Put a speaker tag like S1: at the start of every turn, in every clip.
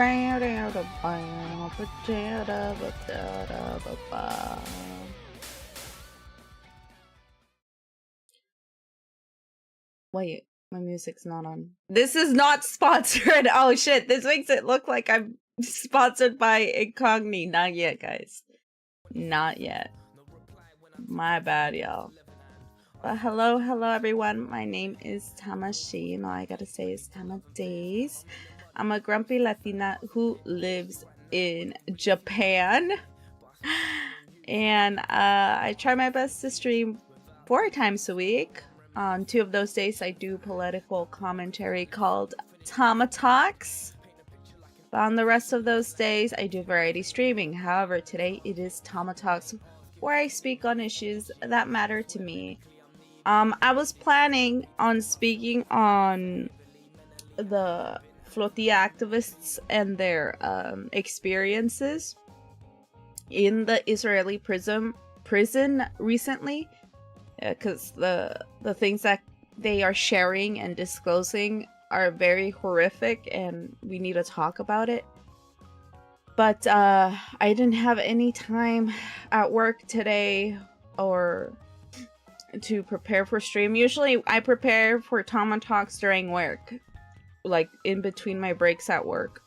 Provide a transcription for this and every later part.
S1: Wait, my music's not on. This is not sponsored. Oh shit, this makes it look like I'm sponsored by Incogni. Not yet, guys. Not yet. My bad, y'all. But hello everyone. My name is Tamashi. All I gotta say is TamaDays. I'm a grumpy Latina who lives in Japan. And I try my best to stream 4 times a week. On 2 of those days, I do political commentary called TamaTalks. But on the rest of those days, I do variety streaming. However, today it is TamaTalks, where I speak on issues that matter to me. I was planning on speaking on the Flotilla activists and their experiences in the Israeli prison recently, because the things that they are sharing and disclosing are very horrific, and we need to talk about it. But I didn't have any time at work today or to prepare for stream. Usually I prepare for TamaTalks during work, like in between my breaks at work.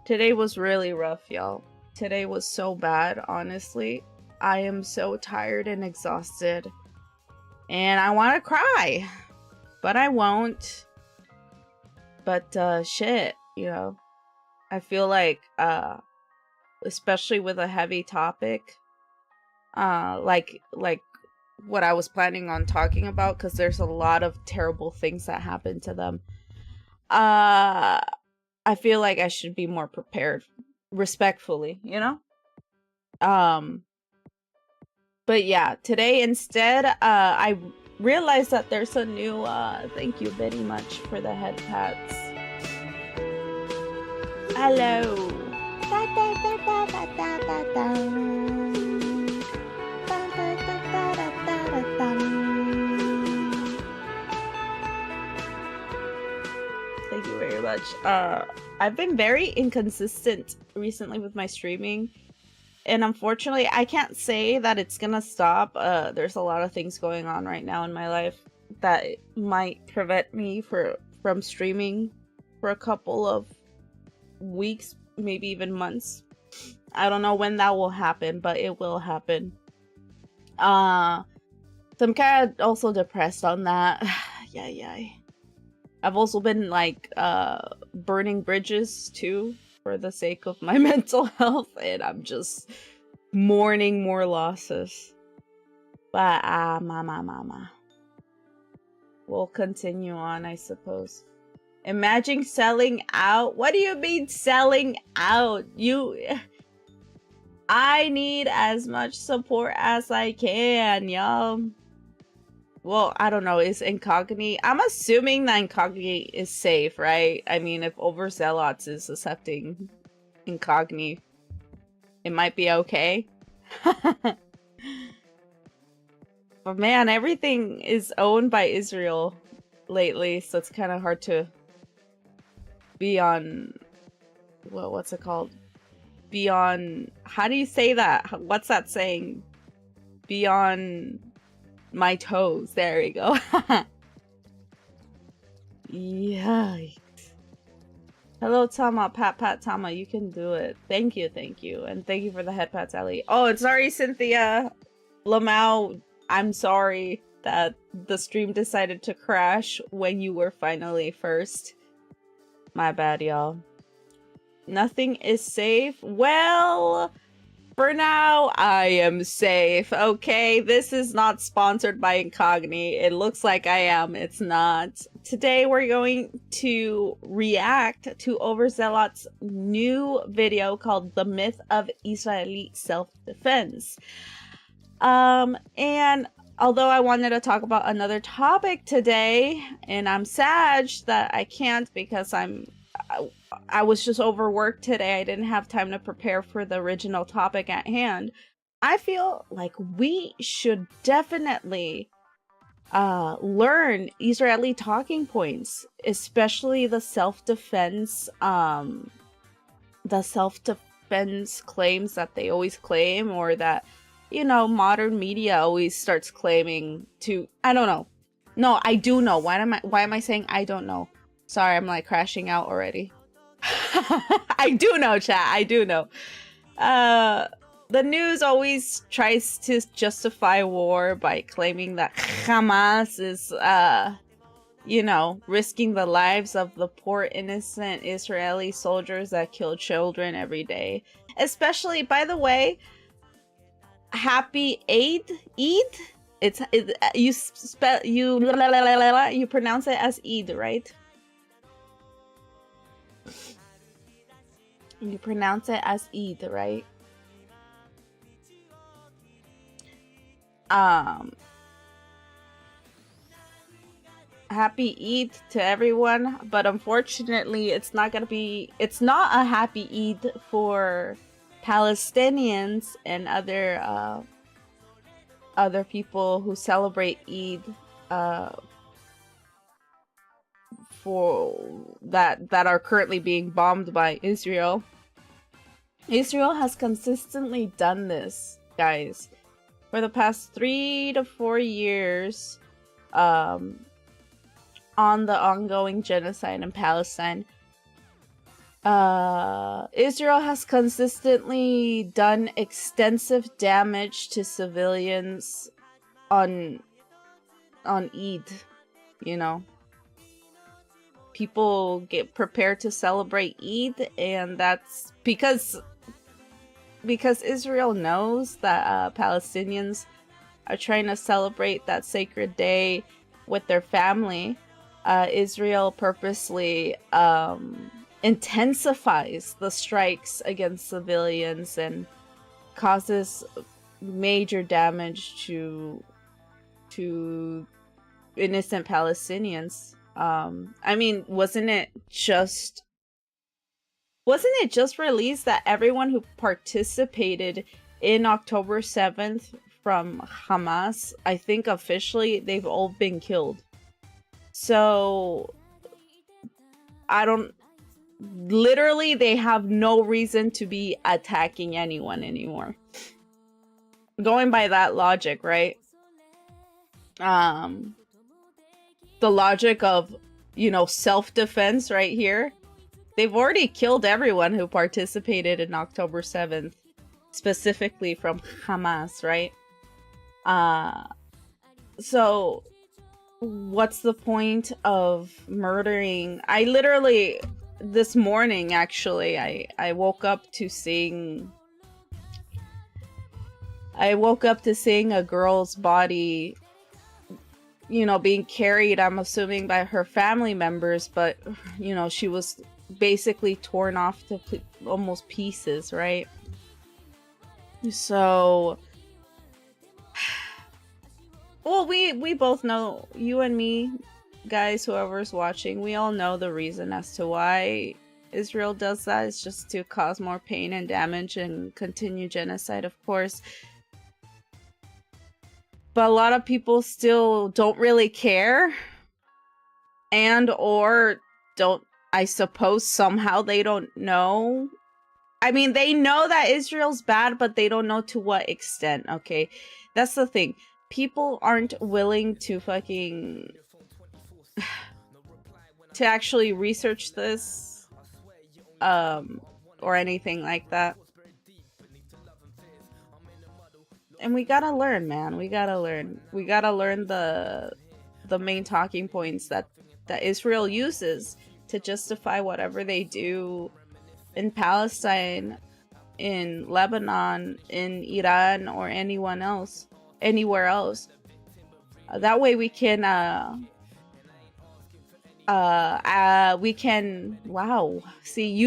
S1: Today was really rough, y'all. Today was so bad, honestly. I am so tired and exhausted, and I want to cry, but I won't. But shit, you know, I feel like especially with a heavy topic, like what I was planning on talking about, because there's a lot of terrible things that happen to them. I feel like I should be more prepared, respectfully, you know? But yeah, today instead, I realized that there's a new, thank you very much for the head pats. Hello. Thank you very much. I've been very inconsistent recently with my streaming, and unfortunately I can't say that it's gonna stop. There's a lot of things going on right now in my life that might prevent me from streaming for a couple of weeks, maybe even months. I don't know when that will happen, but it will happen. So I'm kind of also depressed on that. Yeah. I've also been like burning bridges too for the sake of my mental health, and I'm just mourning more losses. But mama. We'll continue on, I suppose. Imagine selling out. What do you mean selling out? I need as much support as I can, y'all. Well, I don't know. Is Incogni? I'm assuming that Incogni is safe, right? I mean, if Overzealots is accepting Incogni, it might be okay. But man, everything is owned by Israel lately, so it's kind of hard to be on. Well, what's it called? Be on. How do you say that? What's that saying? Be on my toes. There we go. Yikes. Hello, Tama. Pat, Tama. You can do it. Thank you. And thank you for the head pats, Ellie. Oh, and sorry, Cynthia Lamau. I'm sorry that the stream decided to crash when you were finally first. My bad, y'all. Nothing is safe. Well, for now, I am safe. Okay, this is not sponsored by Incogni. It looks like I am. It's not. Today, we're going to react to Overzealots' new video called The Myth of Israeli Self-Defense. And although I wanted to talk about another topic today, and I'm sad that I can't because I was just overworked today. I didn't have time to prepare for the original topic at hand. I feel like we should definitely learn Israeli talking points, especially the self-defense the self-defense claims that they always claim, or that, you know, modern media always starts claiming to. I don't know. No, I do know. Why am I saying I don't know? Sorry, I'm like crashing out already. I do know, chat. I do know. The news always tries to justify war by claiming that Hamas is, you know, risking the lives of the poor innocent Israeli soldiers that kill children every day. Especially, by the way, happy Eid? You pronounce it as Eid, right? You pronounce it as Eid, right? Happy Eid to everyone, but unfortunately it's not a happy Eid for Palestinians and other people who celebrate Eid for that are currently being bombed by Israel. Israel has consistently done this, guys, for the past 3 to 4 years, on the ongoing genocide in Palestine. Israel has consistently done extensive damage to civilians on Eid, you know. People get prepared to celebrate Eid, and that's because Israel knows that Palestinians are trying to celebrate that sacred day with their family. Israel purposely intensifies the strikes against civilians and causes major damage to innocent Palestinians. I mean, wasn't it just released that everyone who participated in October 7th from Hamas, I think officially they've all been killed? So literally they have no reason to be attacking anyone anymore. Going by that logic, right? The logic of, you know, self-defense right here. They've already killed everyone who participated in October 7th, specifically from Hamas, right? So what's the point of murdering? I literally, this morning, actually, I woke up to seeing a girl's body, you know, being carried, I'm assuming, by her family members, but, you know, she was basically torn off to almost pieces, right? So, well, we both know, you and me, guys, whoever's watching, we all know the reason as to why Israel does that. It's just to cause more pain and damage and continue genocide, of course. But a lot of people still don't really care, and or don't, I suppose somehow they don't know. I mean, they know that Israel's bad, but they don't know to what extent, okay? That's the thing. People aren't willing to fucking to actually research this or anything like that. And we gotta learn, man. We gotta learn the main talking points that Israel uses to justify whatever they do in Palestine, in Lebanon, in Iran, or anywhere else. That way we can wow. See,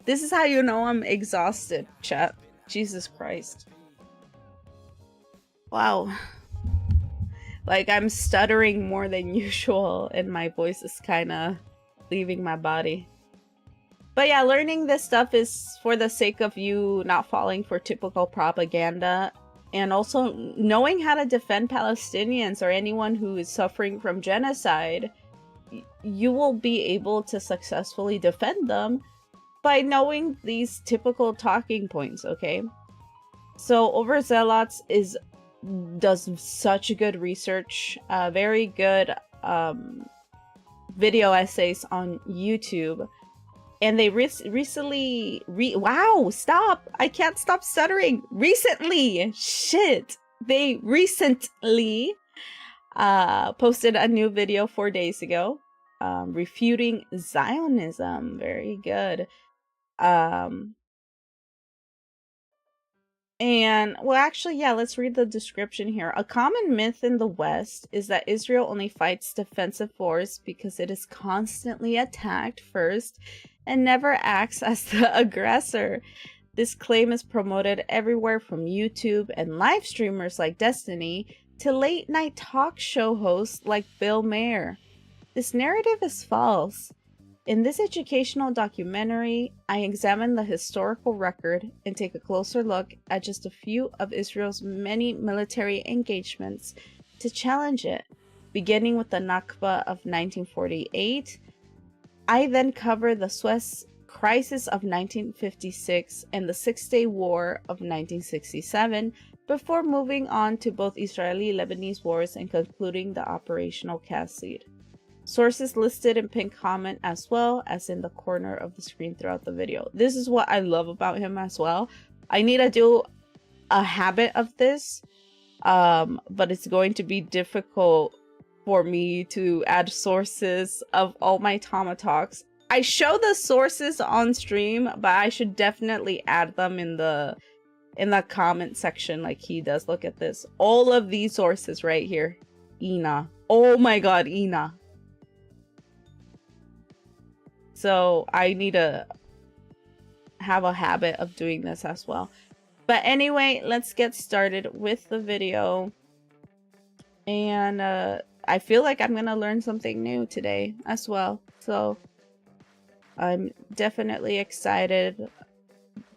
S1: this is how you know I'm exhausted, chat. Jesus Christ. Wow. Like, I'm stuttering more than usual, and my voice is kind of leaving my body. But yeah, learning this stuff is for the sake of you not falling for typical propaganda, and also knowing how to defend Palestinians or anyone who is suffering from genocide. You will be able to successfully defend them by knowing these typical talking points, okay? So Overzealots does such good research, very good video essays on YouTube, and they recently wow, stop! I can't stop stuttering. Recently, shit, they recently posted a new video 4 days ago, refuting Zionism. Very good. And, well, actually, yeah, let's read the description here. A common myth in the West is that Israel only fights defensive wars because it is constantly attacked first and never acts as the aggressor. This claim is promoted everywhere from YouTube and live streamers like Destiny to late-night talk show hosts like Bill Maher. This narrative is false. In this educational documentary, I examine the historical record and take a closer look at just a few of Israel's many military engagements to challenge it, beginning with the Nakba of 1948. I then cover the Suez Crisis of 1956 and the Six-Day War of 1967, before moving on to both Israeli-Lebanese wars and concluding the operational Cassid. Sources listed in pinned comment as well as in the corner of the screen throughout the video. This is what I love about him as well. I need to do a habit of this, but it's going to be difficult for me to add sources of all my TamaTalks. I show the sources on stream, but I should definitely add them in the comment section like he does. Look at this. All of these sources right here. Ina. Oh my god, Ina. So I need to have a habit of doing this as well. But anyway, let's get started with the video. And I feel like I'm gonna learn something new today as well. So I'm definitely excited.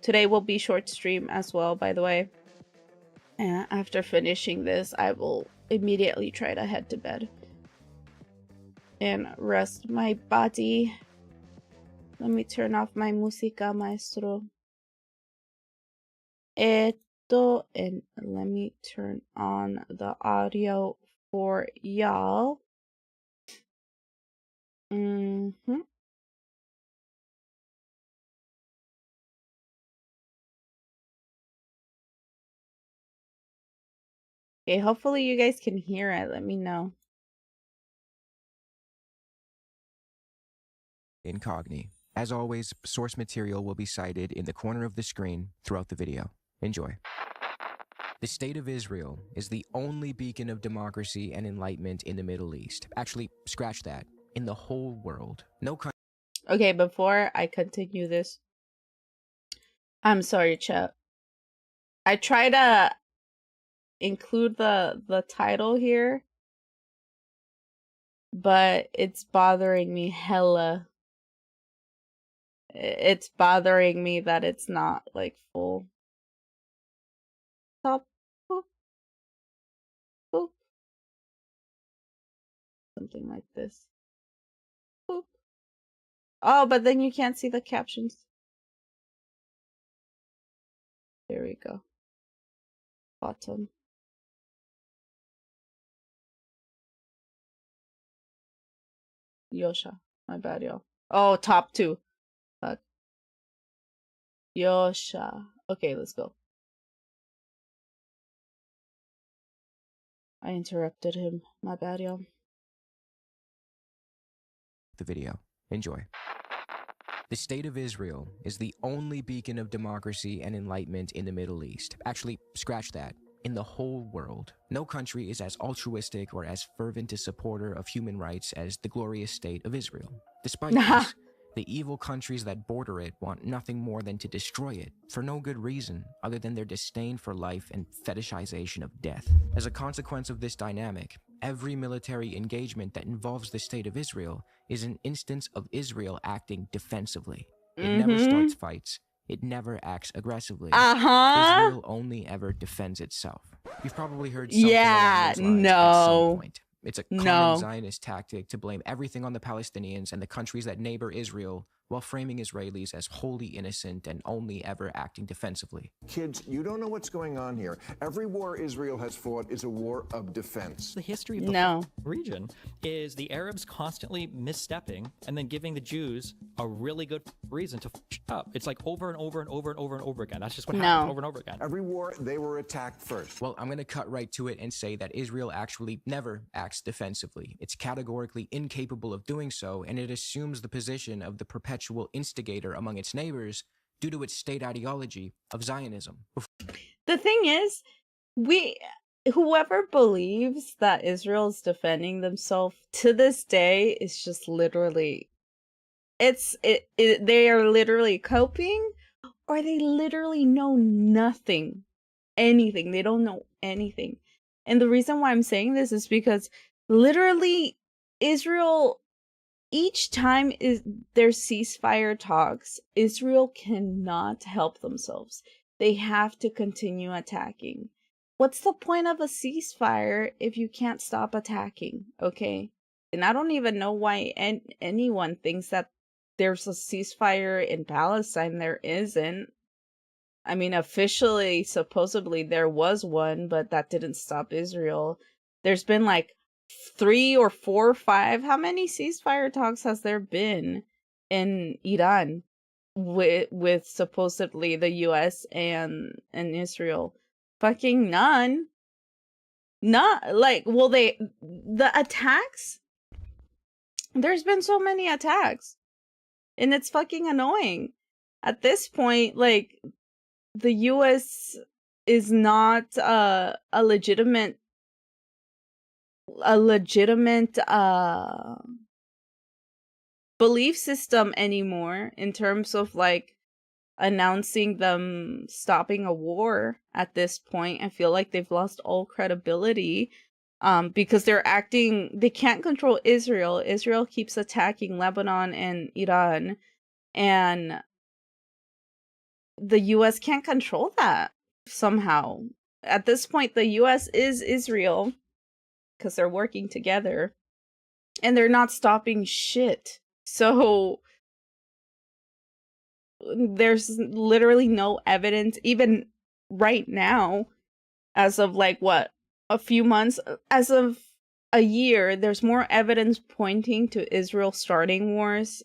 S1: Today will be short stream as well, by the way. And after finishing this, I will immediately try to head to bed and rest my body. Let me turn off my música, maestro. Esto, and let me turn on the audio for y'all. Okay, hopefully you guys can hear it. Let me know.
S2: Incogni. As always, source material will be cited in the corner of the screen throughout the video. Enjoy. The State of Israel is the only beacon of democracy and enlightenment in the Middle East. Actually, scratch that. In the whole world. No country.
S1: Okay, before I continue this, I'm sorry, chat. I try to include the title here, but it's bothering me hella. It's bothering me that it's not like full. Stop. Boop. Boop. Something like this. Boop. Oh, but then you can't see the captions. There we go. Bottom. Yosha. My bad, y'all. Oh, top two. Fuck. Yosha. Okay, let's go. I interrupted him. My bad, y'all.
S2: The video. Enjoy. The State of Israel is the only beacon of democracy and enlightenment in the Middle East. Actually, scratch that. In the whole world. No country is as altruistic or as fervent a supporter of human rights as the glorious State of Israel. Despite this, the evil countries that border it want nothing more than to destroy it, for no good reason other than their disdain for life and fetishization of death. As a consequence of this dynamic, every military engagement that involves the State of Israel is an instance of Israel acting defensively. It never starts fights. It never acts aggressively. Israel only ever defends itself. You've probably heard something along those lines at some point. It's a common Zionist tactic to blame everything on the Palestinians and the countries that neighbor Israel while framing Israelis as wholly innocent and only ever acting defensively.
S3: Kids, you don't know what's going on here. Every war Israel has fought is a war of defense.
S4: The history of the region is the Arabs constantly misstepping and then giving the Jews a really good reason to up. It's like over and over and over and over and over again. That's just what happens over and over again.
S3: Every war, they were attacked first.
S2: Well, I'm going to cut right to it and say that Israel actually never acts defensively. It's categorically incapable of doing so, and it assumes the position of the perpetual instigator among its neighbors due to its state ideology of Zionism.
S1: The thing is, whoever believes that Israel is defending themselves to this day is just literally, they are literally coping, or they literally know anything. They don't know anything. And the reason why I'm saying this is because literally Israel, each time there's ceasefire talks, Israel cannot help themselves. They have to continue attacking. What's the point of a ceasefire if you can't stop attacking? Okay. And I don't even know why anyone thinks that there's a ceasefire in Palestine. There isn't. I mean, officially, supposedly there was one, but that didn't stop Israel. There's been like 3 or 4 or 5. How many ceasefire talks has there been in Iran with supposedly the US and Israel? Fucking none. Not like, well, the attacks, there's been so many attacks, and it's fucking annoying. At this point, like, the US is not a legitimate belief system anymore in terms of like announcing them stopping a war. At this point, I feel like they've lost all credibility because they can't control Israel. Israel keeps attacking Lebanon and Iran, and the US can't control that somehow. At this point, the US is Israel because they're working together, and they're not stopping shit. So there's literally no evidence, even right now, as of like a few months, as of a year, there's more evidence pointing to Israel starting wars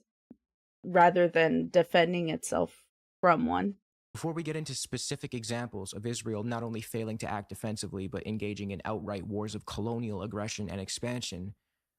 S1: rather than defending itself from one.
S2: Before we get into specific examples of Israel not only failing to act defensively but engaging in outright wars of colonial aggression and expansion,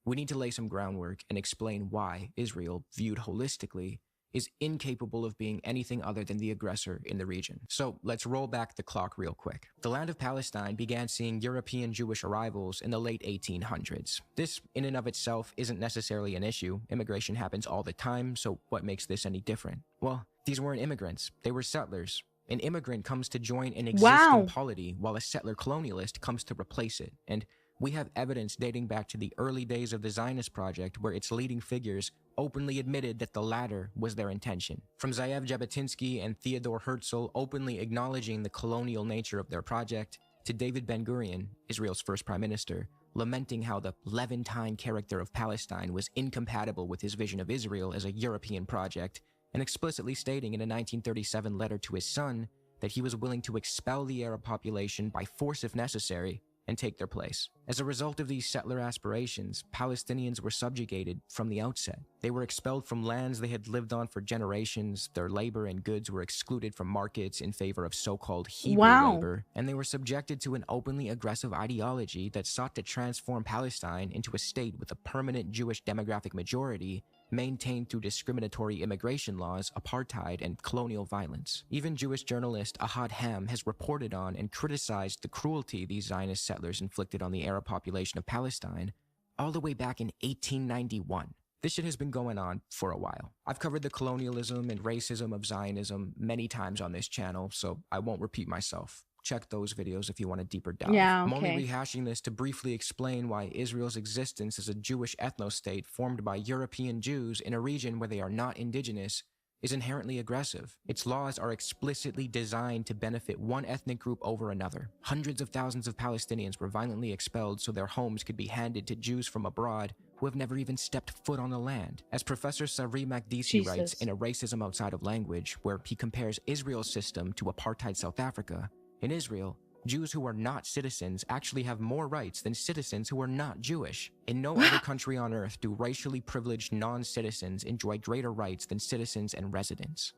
S2: we need to lay some groundwork and explain why Israel, viewed holistically, is incapable of being anything other than the aggressor in the region. So let's roll back the clock real quick. The land of Palestine began seeing European Jewish arrivals in the late 1800s. This, in and of itself, isn't necessarily an issue. Immigration happens all the time, so what makes this any different? Well, these weren't immigrants. They were settlers. An immigrant comes to join an existing polity, while a settler colonialist comes to replace it. And we have evidence dating back to the early days of the Zionist project where its leading figures openly admitted that the latter was their intention. From Zeev Jabotinsky and Theodore Herzl openly acknowledging the colonial nature of their project, to David Ben-Gurion, Israel's first prime minister, lamenting how the Levantine character of Palestine was incompatible with his vision of Israel as a European project, and explicitly stating in a 1937 letter to his son that he was willing to expel the Arab population by force if necessary and take their place. As a result of these settler aspirations, Palestinians were subjugated from the outset. They were expelled from lands they had lived on for generations, their labor and goods were excluded from markets in favor of so-called Hebrew labor, and they were subjected to an openly aggressive ideology that sought to transform Palestine into a state with a permanent Jewish demographic majority, maintained through discriminatory immigration laws, apartheid, and colonial violence. Even Jewish journalist Ahad Ham has reported on and criticized the cruelty these Zionist settlers inflicted on the Arab population of Palestine all the way back in 1891. This shit has been going on for a while. I've covered the colonialism and racism of Zionism many times on this channel, so I won't repeat myself. Check those videos if you want a deeper dive.
S1: Yeah, okay.
S2: I'm only rehashing this to briefly explain why Israel's existence as a Jewish ethno-state formed by European Jews in a region where they are not indigenous is inherently aggressive. Its laws are explicitly designed to benefit one ethnic group over another. Hundreds of thousands of Palestinians were violently expelled so their homes could be handed to Jews from abroad who have never even stepped foot on the land. As Professor Sari Makdisi writes in A Racism Outside of Language, where he compares Israel's system to apartheid South Africa, in Israel, Jews who are not citizens actually have more rights than citizens who are not Jewish. In no other country on earth do racially privileged non-citizens enjoy greater rights than citizens and residents.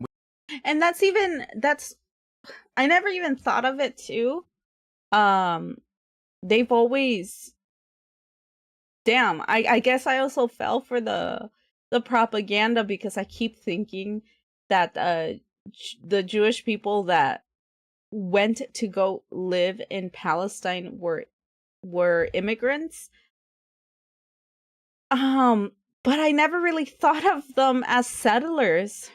S1: And I never even thought of it too. They've always, I guess I also fell for the propaganda, because I keep thinking that the Jewish people that went to go live in Palestine were immigrants. But I never really thought of them as settlers.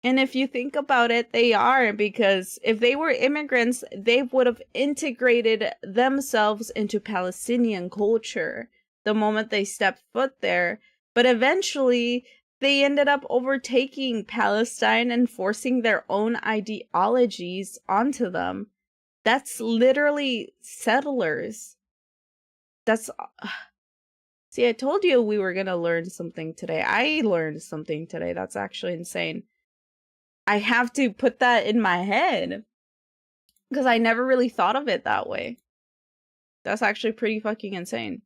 S1: And if you think about it, they are, because if they were immigrants, they would have integrated themselves into Palestinian culture the moment they stepped foot there. But eventually, they ended up overtaking Palestine and forcing their own ideologies onto them. That's literally settlers. See, I told you we were gonna learn something today. I learned something today. That's actually insane. I have to put that in my head, because I never really thought of it that way. That's actually pretty fucking insane.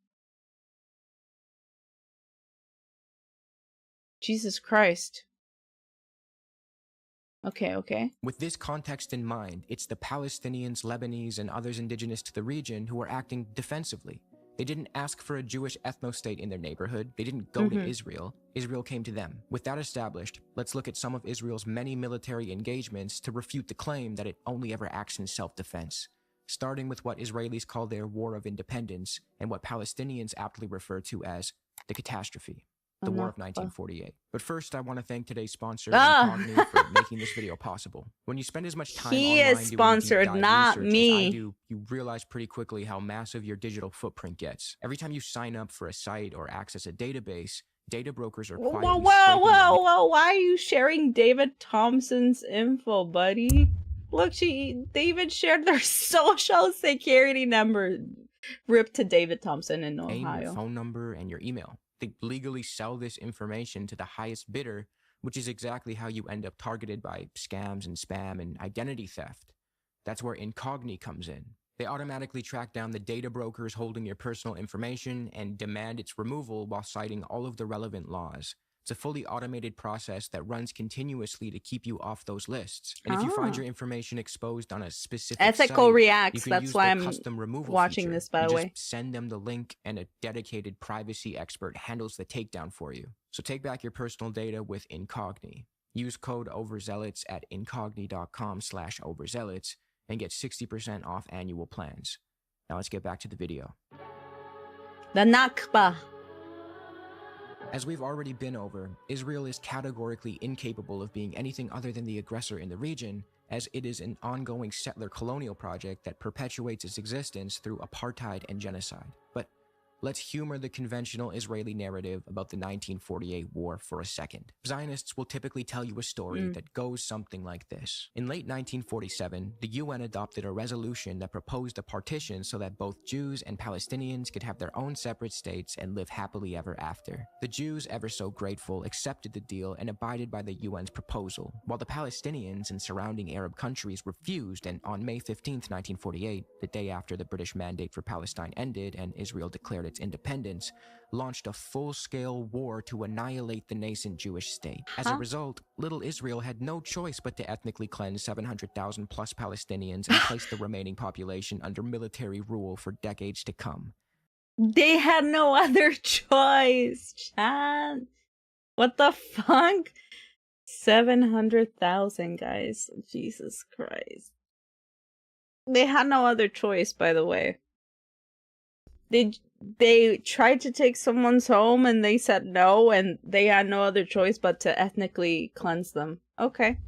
S1: Jesus Christ. Okay.
S2: With this context in mind, it's the Palestinians, Lebanese, and others indigenous to the region who are acting defensively. They didn't ask for a Jewish ethno-state in their neighborhood. They didn't go to Israel. Israel came to them. With that established, let's look at some of Israel's many military engagements to refute the claim that it only ever acts in self-defense, starting with what Israelis call their War of Independence and what Palestinians aptly refer to as the catastrophe. The War of 1948. But first, I want to thank today's sponsor, Incogni, for making this video possible. When you spend as much time
S1: He
S2: online
S1: is sponsored,
S2: doing deep dive
S1: not
S2: research
S1: me.
S2: as I do, you realize pretty quickly how massive your digital footprint gets. Every time you sign up for a site or access a database, data brokers are quietly
S1: Whoa, why are you sharing David Thompson's info, buddy? Look, David shared their social security number. Rip to David Thompson in Ohio.
S2: Your phone number and your email. They legally sell this information to the highest bidder, which is exactly how you end up targeted by scams and spam and identity theft. That's where Incogni comes in. They automatically track down the data brokers holding your personal information and demand its removal while citing all of the relevant laws. It's a fully automated process that runs continuously to keep you off those lists. And if you find your information exposed on a specific
S1: Ethical
S2: site,
S1: Reacts,
S2: you can
S1: that's
S2: use
S1: why
S2: the
S1: I'm
S2: custom removal
S1: watching
S2: feature.
S1: this, by the way.
S2: Just send them the link and a dedicated privacy expert handles the takedown for you. So take back your personal data with Incogni. Use code Overzealots at incogni.com/overzealots and get 60% off annual plans. Now let's get back to the video.
S1: The Nakba.
S2: As we've already been over, Israel is categorically incapable of being anything other than the aggressor in the region, as it is an ongoing settler colonial project that perpetuates its existence through apartheid and genocide. But let's humor the conventional Israeli narrative about the 1948 war for a second. Zionists will typically tell you a story that goes something like this. In late 1947, the UN adopted a resolution that proposed a partition so that both Jews and Palestinians could have their own separate states and live happily ever after. The Jews, ever so grateful, accepted the deal and abided by the UN's proposal, while the Palestinians and surrounding Arab countries refused, and on May 15, 1948, the day after the British mandate for Palestine ended and Israel declared its independence, launched a full-scale war to annihilate the nascent Jewish state. As a result, Little Israel had no choice but to ethnically cleanse 700,000 plus Palestinians and place the remaining population under military rule for decades to come.
S1: They had no other choice, Chan. What the fuck? 700,000, guys. Jesus Christ. They had no other choice, by the way. They tried to take someone's home and they said no, and they had no other choice but to ethnically cleanse them. Okay.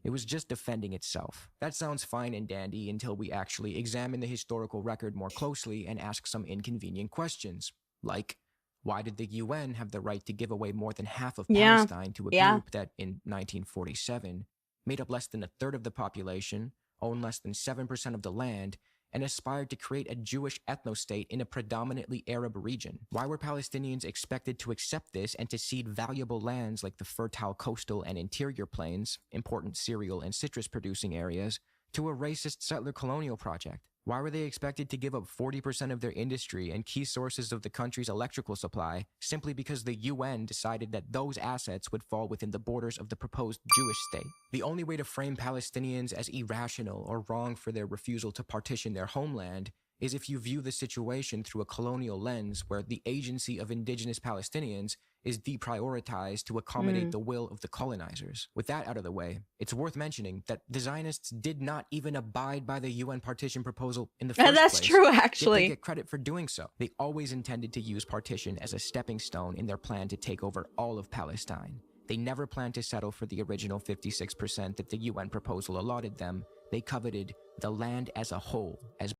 S2: It was just defending itself. That sounds fine and dandy until we actually examine the historical record more closely and ask some inconvenient questions. Like, Why did the UN have the right to give away more than half of
S1: Yeah.
S2: Palestine to a
S1: Yeah.
S2: group that, in 1947, made up less than a third of the population, owned less than 7% of the land, and aspired to create a Jewish ethno-state in a predominantly Arab region? Why were Palestinians expected to accept this and to cede valuable lands like the fertile coastal and interior plains, important cereal and citrus-producing areas, to a racist settler colonial project? Why were they expected to give up 40% of their industry and key sources of the country's electrical supply simply because the UN decided that those assets would fall within the borders of the proposed Jewish state? The only way to frame Palestinians as irrational or wrong for their refusal to partition their homeland is if you view the situation through a colonial lens where the agency of indigenous Palestinians is deprioritized to accommodate the will of the colonizers. With that out of the way, it's worth mentioning that the Zionists did not even abide by the UN partition proposal in the first place.
S1: That's true,
S2: Yet
S1: actually.
S2: they get credit for doing so. They always intended to use partition as a stepping stone in their plan to take over all of Palestine. They never planned to settle for the original 56% that the UN proposal allotted them. They coveted the land as a whole, as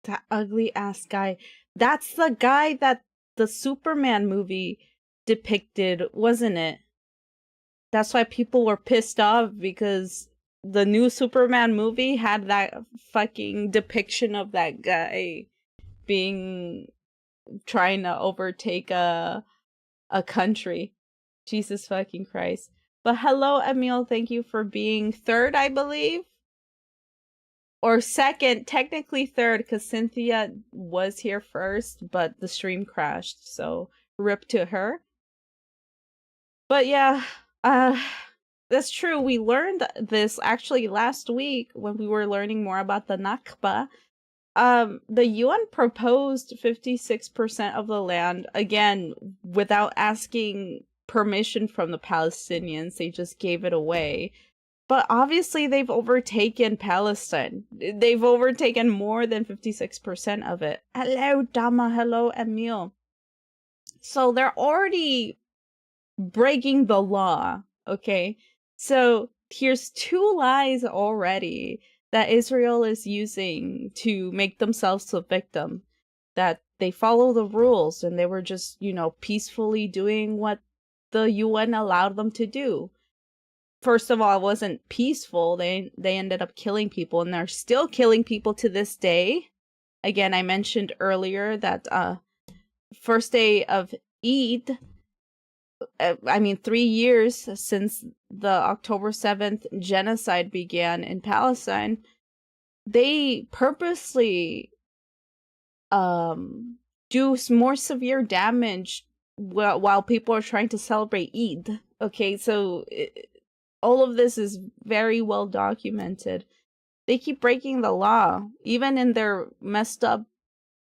S1: That ugly ass guy. That's the guy that the Superman movie depicted, wasn't it? That's why people were pissed off, because the new Superman movie had that fucking depiction of that guy trying to overtake a country. Jesus fucking Christ. But hello, Emil. Thank you for being third, I believe. Or second, technically third, because Cynthia was here first, but the stream crashed, so rip to her. But yeah, that's true. We learned this actually last week when we were learning more about the Nakba. The UN proposed 56% of the land, again, without asking permission from the Palestinians. They just gave it away. But obviously they've overtaken Palestine. They've overtaken more than 56% of it. Hello, Dama. Hello, Emil. So they're already breaking the law, okay? So here's 2 lies already that Israel is using to make themselves a victim. That they follow the rules and they were just, peacefully doing what the UN allowed them to do. First of all, it wasn't peaceful. They ended up killing people, and they're still killing people to this day. Again, I mentioned earlier that first day of Eid, 3 years since the October 7th genocide began in Palestine, they purposely do more severe damage while people are trying to celebrate Eid. Okay, so all of this is very well documented. They keep breaking the law. Even in their messed up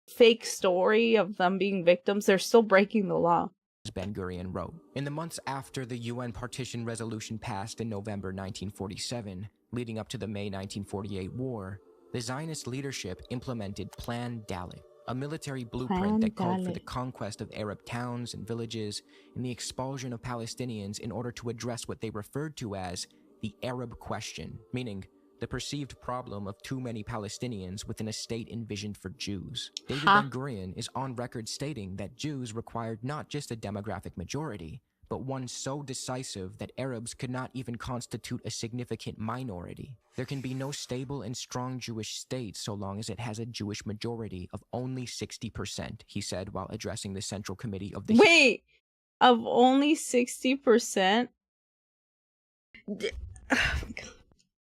S1: fake story of them being victims, they're still breaking the law.
S2: Ben-Gurion wrote. In the months after the UN partition resolution passed in November 1947, leading up to the May 1948 war, the Zionist leadership implemented Plan Dalet, a military blueprint that called for the conquest of Arab towns and villages and the expulsion of Palestinians in order to address what they referred to as the Arab question, meaning the perceived problem of too many Palestinians within a state envisioned for Jews. David Ben-Gurion is on record stating that Jews required not just a demographic majority, but one so decisive that Arabs could not even constitute a significant minority. There can be no stable and strong Jewish state so long as it has a Jewish majority of only 60%, he said while addressing the Central Committee of the...
S1: Wait, of only 60%? Oh my God.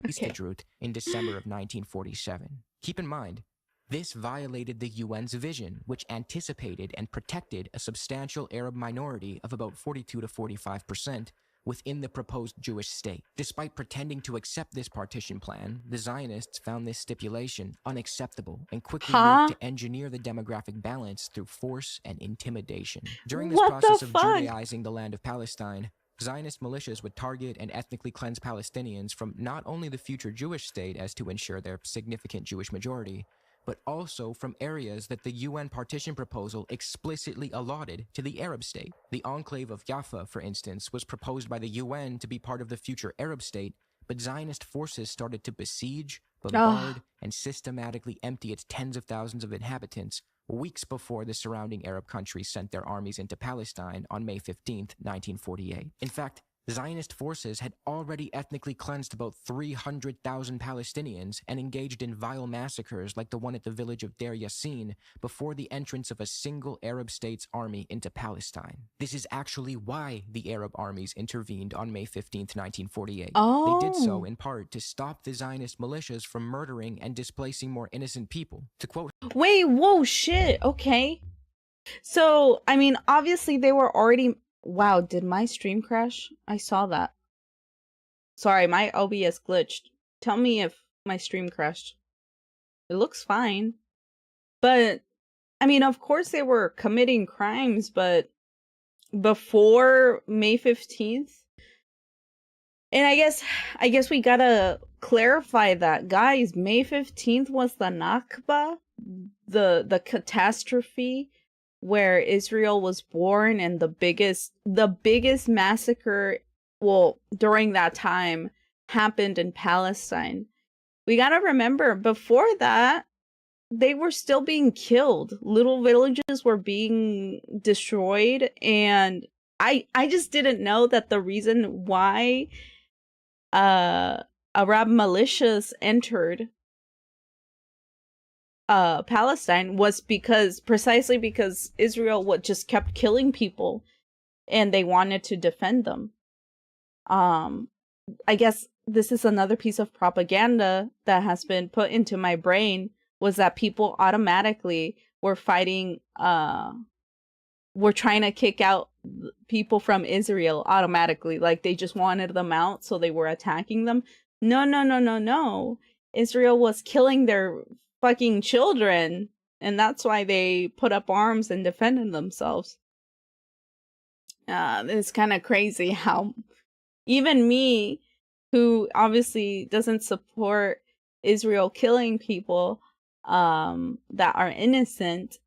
S1: Okay.
S2: In December of 1947. Keep in mind, this violated the UN's vision, which anticipated and protected a substantial Arab minority of about 42 to 45% within the proposed Jewish state. Despite pretending to accept this partition plan, the Zionists found this stipulation unacceptable and quickly moved to engineer the demographic balance through force and intimidation. During this process of Judaizing the land of Palestine, Zionist militias would target and ethnically cleanse Palestinians from not only the future Jewish state as to ensure their significant Jewish majority, but also from areas that the UN partition proposal explicitly allotted to the Arab state. The enclave of Jaffa, for instance, was proposed by the UN to be part of the future Arab state, but Zionist forces started to besiege, bombard, and systematically empty its tens of thousands of inhabitants weeks before the surrounding Arab countries sent their armies into Palestine on May 15, 1948. In fact, Zionist forces had already ethnically cleansed about 300,000 Palestinians and engaged in vile massacres like the one at the village of Deir Yassin before the entrance of a single Arab state's army into Palestine. This is actually why the Arab armies intervened on May 15, 1948.
S1: Oh.
S2: They did so in part to stop the Zionist militias from murdering and displacing more innocent people. To quote,
S1: Wait, whoa, shit. Okay. So, I mean, obviously they were already... Wow, did my stream crash? I saw that. Sorry, my OBS glitched. Tell me if my stream crashed. It looks fine. But, I mean, of course they were committing crimes, but before May 15th? And I guess we gotta clarify that. Guys, May 15th was the Nakba, the catastrophe where Israel was born, and the biggest massacre, well, during that time happened in Palestine. We gotta remember, before that, they were still being killed. Little villages were being destroyed, and I just didn't know that the reason why Arab militias entered Palestine was precisely because Israel just kept killing people, and they wanted to defend them. I guess this is another piece of propaganda that has been put into my brain, was that people automatically were fighting, were trying to kick out people from Israel automatically, like they just wanted them out, so they were attacking them. No. Israel was killing their fucking children, and that's why they put up arms and defended themselves. It's kind of crazy how even me, who obviously doesn't support Israel killing people that are innocent,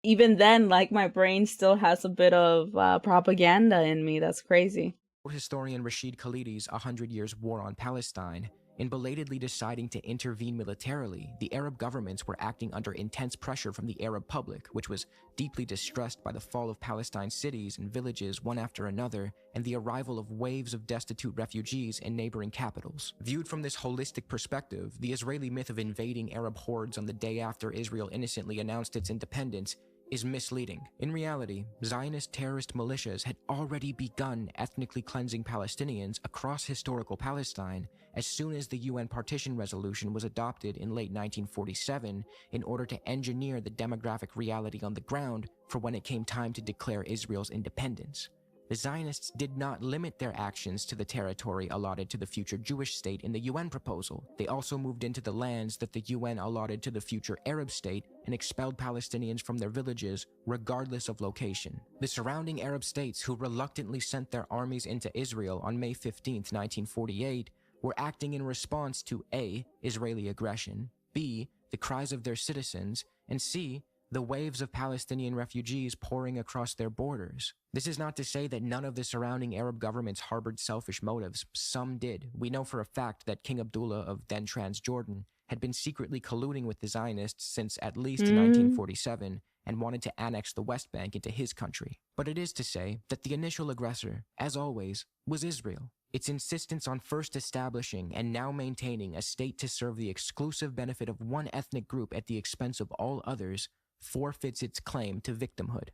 S1: even then, like, my brain still has a bit of propaganda in me. That's crazy.
S2: Historian Rashid Khalidi's 100 Years' War on Palestine, in belatedly deciding to intervene militarily, the Arab governments were acting under intense pressure from the Arab public, which was deeply distressed by the fall of Palestine's cities and villages one after another, and the arrival of waves of destitute refugees in neighboring capitals. Viewed from this holistic perspective, the Israeli myth of invading Arab hordes on the day after Israel innocently announced its independence is misleading. In reality, Zionist terrorist militias had already begun ethnically cleansing Palestinians across historical Palestine as soon as the UN Partition Resolution was adopted in late 1947 in order to engineer the demographic reality on the ground for when it came time to declare Israel's independence. The Zionists did not limit their actions to the territory allotted to the future Jewish state in the UN proposal. They also moved into the lands that the UN allotted to the future Arab state and expelled Palestinians from their villages, regardless of location. The surrounding Arab states, who reluctantly sent their armies into Israel on May 15, 1948, were acting in response to A. Israeli aggression, B. the cries of their citizens, and C. the waves of Palestinian refugees pouring across their borders. This is not to say that none of the surrounding Arab governments harbored selfish motives. Some did. We know for a fact that King Abdullah of then Transjordan had been secretly colluding with the Zionists since at least 1947 and wanted to annex the West Bank into his country. But it is to say that the initial aggressor, as always, was Israel. Its insistence on first establishing and now maintaining a state to serve the exclusive benefit of one ethnic group at the expense of all others forfeits its claim to victimhood.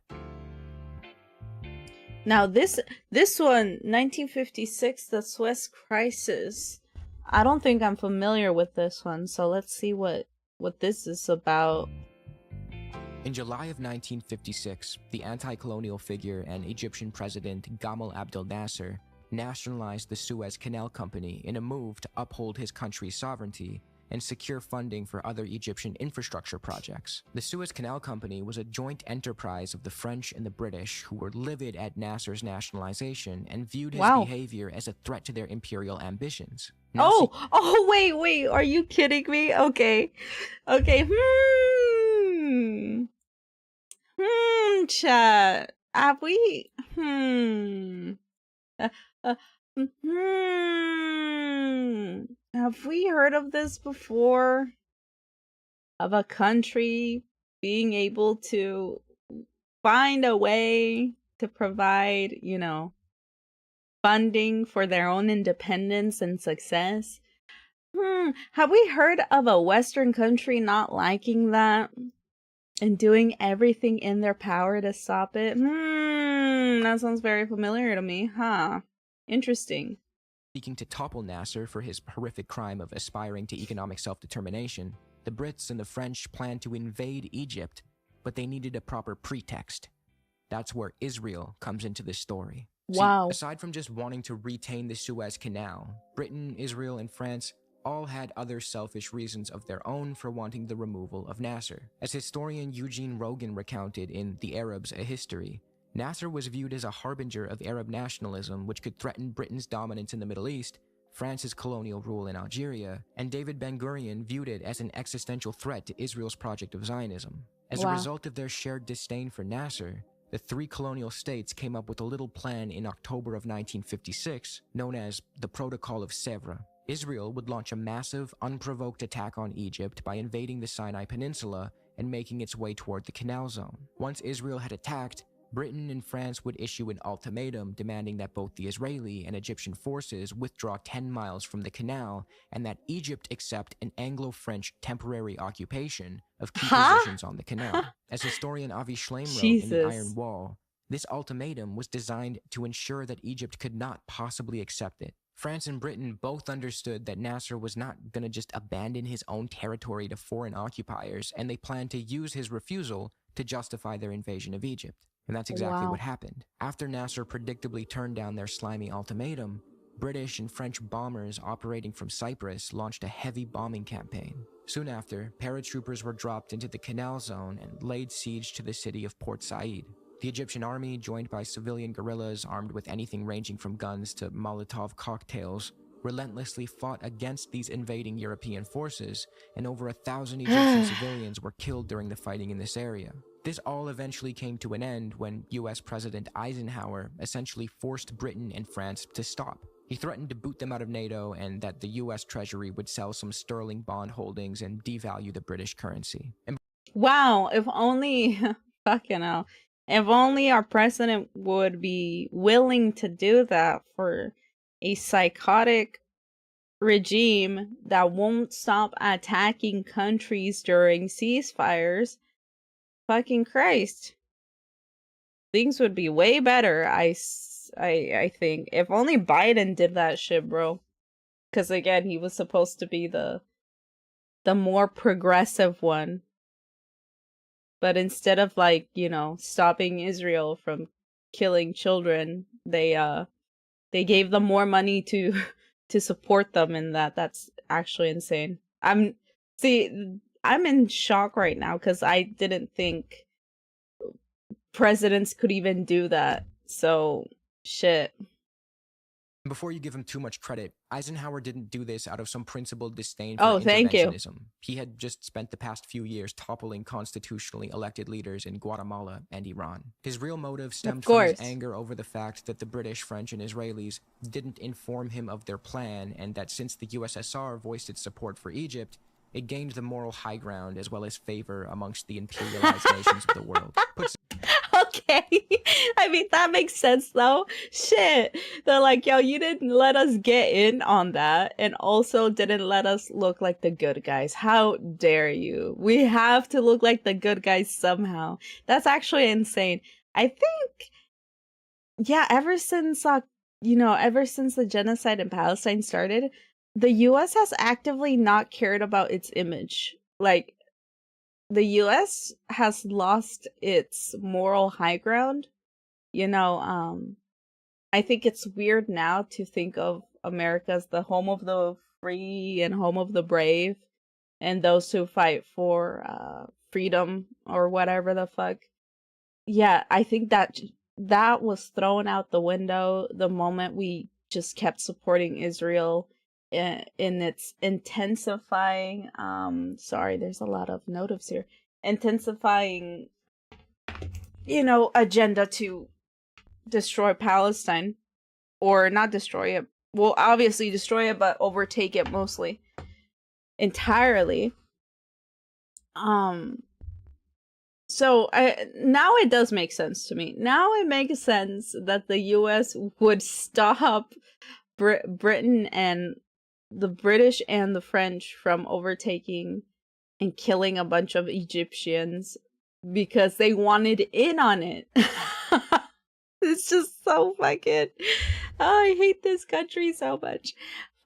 S1: Now this one, 1956, the Suez Crisis. I don't think I'm familiar with this one, so let's see what this is about.
S2: In July of 1956, the anti-colonial figure and Egyptian president Gamal Abdel Nasser nationalized the Suez Canal Company in a move to uphold his country's sovereignty and secure funding for other Egyptian infrastructure projects. The Suez Canal Company was a joint enterprise of the French and the British, who were livid at Nasser's nationalization and viewed his behavior as a threat to their imperial ambitions.
S1: Wait, are you kidding me? Okay. Chat. Have we? Have we heard of this before? Of a country being able to find a way to provide, funding for their own independence and success? Have we heard of a Western country not liking that and doing everything in their power to stop it? That sounds very familiar to me, huh? Interesting.
S2: Seeking to topple Nasser for his horrific crime of aspiring to economic self-determination, the Brits and the French planned to invade Egypt, but they needed a proper pretext. That's where Israel comes into this story.
S1: Wow.
S2: See, aside from just wanting to retain the Suez Canal, Britain, Israel, and France all had other selfish reasons of their own for wanting the removal of Nasser. As historian Eugene Rogan recounted in The Arabs, A History, Nasser was viewed as a harbinger of Arab nationalism which could threaten Britain's dominance in the Middle East, France's colonial rule in Algeria, and David Ben-Gurion viewed it as an existential threat to Israel's project of Zionism. As a result of their shared disdain for Nasser, the three colonial states came up with a little plan in October of 1956, known as the Protocol of Sèvres. Israel would launch a massive, unprovoked attack on Egypt by invading the Sinai Peninsula and making its way toward the Canal Zone. Once Israel had attacked, Britain and France would issue an ultimatum demanding that both the Israeli and Egyptian forces withdraw 10 miles from the canal and that Egypt accept an Anglo-French temporary occupation of key positions on the canal. As historian Avi Shlaim wrote in The Iron Wall, this ultimatum was designed to ensure that Egypt could not possibly accept it. France and Britain both understood that Nasser was not going to just abandon his own territory to foreign occupiers, and they planned to use his refusal to justify their invasion of Egypt. And that's exactly what happened. After Nasser predictably turned down their slimy ultimatum, British and French bombers operating from Cyprus launched a heavy bombing campaign. Soon after, paratroopers were dropped into the Canal Zone and laid siege to the city of Port Said. The Egyptian army, joined by civilian guerrillas armed with anything ranging from guns to Molotov cocktails, relentlessly fought against these invading European forces, and over 1,000 Egyptian civilians were killed during the fighting in this area. This all eventually came to an end when US President Eisenhower essentially forced Britain and France to stop. He threatened to boot them out of NATO and that the US Treasury would sell some sterling bond holdings and devalue the British currency.
S1: Wow, if only, fucking hell, if only our president would be willing to do that for a psychotic regime that won't stop attacking countries during ceasefires. Fucking Christ. Things would be way better, I think. If only Biden did that shit, bro. Because again, he was supposed to be the more progressive one. But instead of stopping Israel from killing children, they gave them more money to support them in that. That's actually insane. I'm in shock right now because I didn't think presidents could even do that. So, shit.
S2: Before you give him too much credit, Eisenhower didn't do this out of some principled disdain for
S1: interventionism.
S2: He had just spent the past few years toppling constitutionally elected leaders in Guatemala and Iran. His real motive stemmed from his anger over the fact that the British, French, and Israelis didn't inform him of their plan, and that since the USSR voiced its support for Egypt, it gained the moral high ground as well as favor amongst the imperialized nations of the world.
S1: Okay. I mean, that makes sense, though. Shit. They're like, yo, you didn't let us get in on that, and also didn't let us look like the good guys. How dare you? We have to look like the good guys somehow. That's actually insane. I think, yeah, ever since the genocide in Palestine started, the US has actively not cared about its image. Like, the US has lost its moral high ground. I think it's weird now to think of America as the home of the free and home of the brave and those who fight for freedom or whatever the fuck. Yeah, I think that was thrown out the window the moment we just kept supporting Israel in its intensifying sorry, there's a lot of notives here, intensifying agenda to destroy Palestine, or not destroy it, will obviously destroy it, but overtake it mostly entirely. So now it does make sense to me. Now it makes sense that the U.S. would stop Britain and the British and the French from overtaking and killing a bunch of Egyptians because they wanted in on it. It's just so fucking... Oh, I hate this country so much.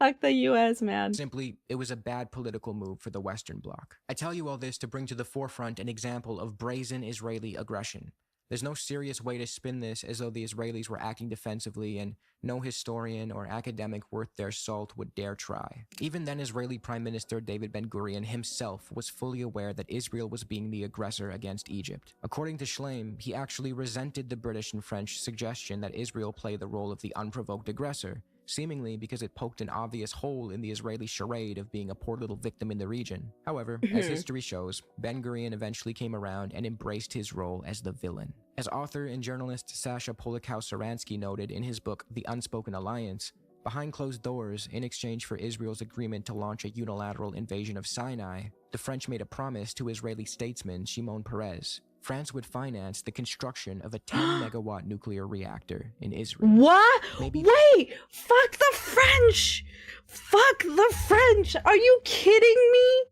S1: Fuck the US, man.
S2: Simply, it was a bad political move for the Western Bloc. I tell you all this to bring to the forefront an example of brazen Israeli aggression. There's no serious way to spin this as though the Israelis were acting defensively, and no historian or academic worth their salt would dare try. Even then, Israeli Prime Minister David Ben-Gurion himself was fully aware that Israel was being the aggressor against Egypt. According to Schleim, he actually resented the British and French suggestion that Israel play the role of the unprovoked aggressor, seemingly because it poked an obvious hole in the Israeli charade of being a poor little victim in the region. However, as history shows, Ben-Gurion eventually came around and embraced his role as the villain. As author and journalist Sasha Polikow-Saransky noted in his book The Unspoken Alliance, behind closed doors, in exchange for Israel's agreement to launch a unilateral invasion of Sinai, the French made a promise to Israeli statesman Shimon Peres. France would finance the construction of a 10-megawatt nuclear reactor in Israel.
S1: What?
S2: Maybe...
S1: Wait! Fuck the French! Fuck the French! Are you kidding me?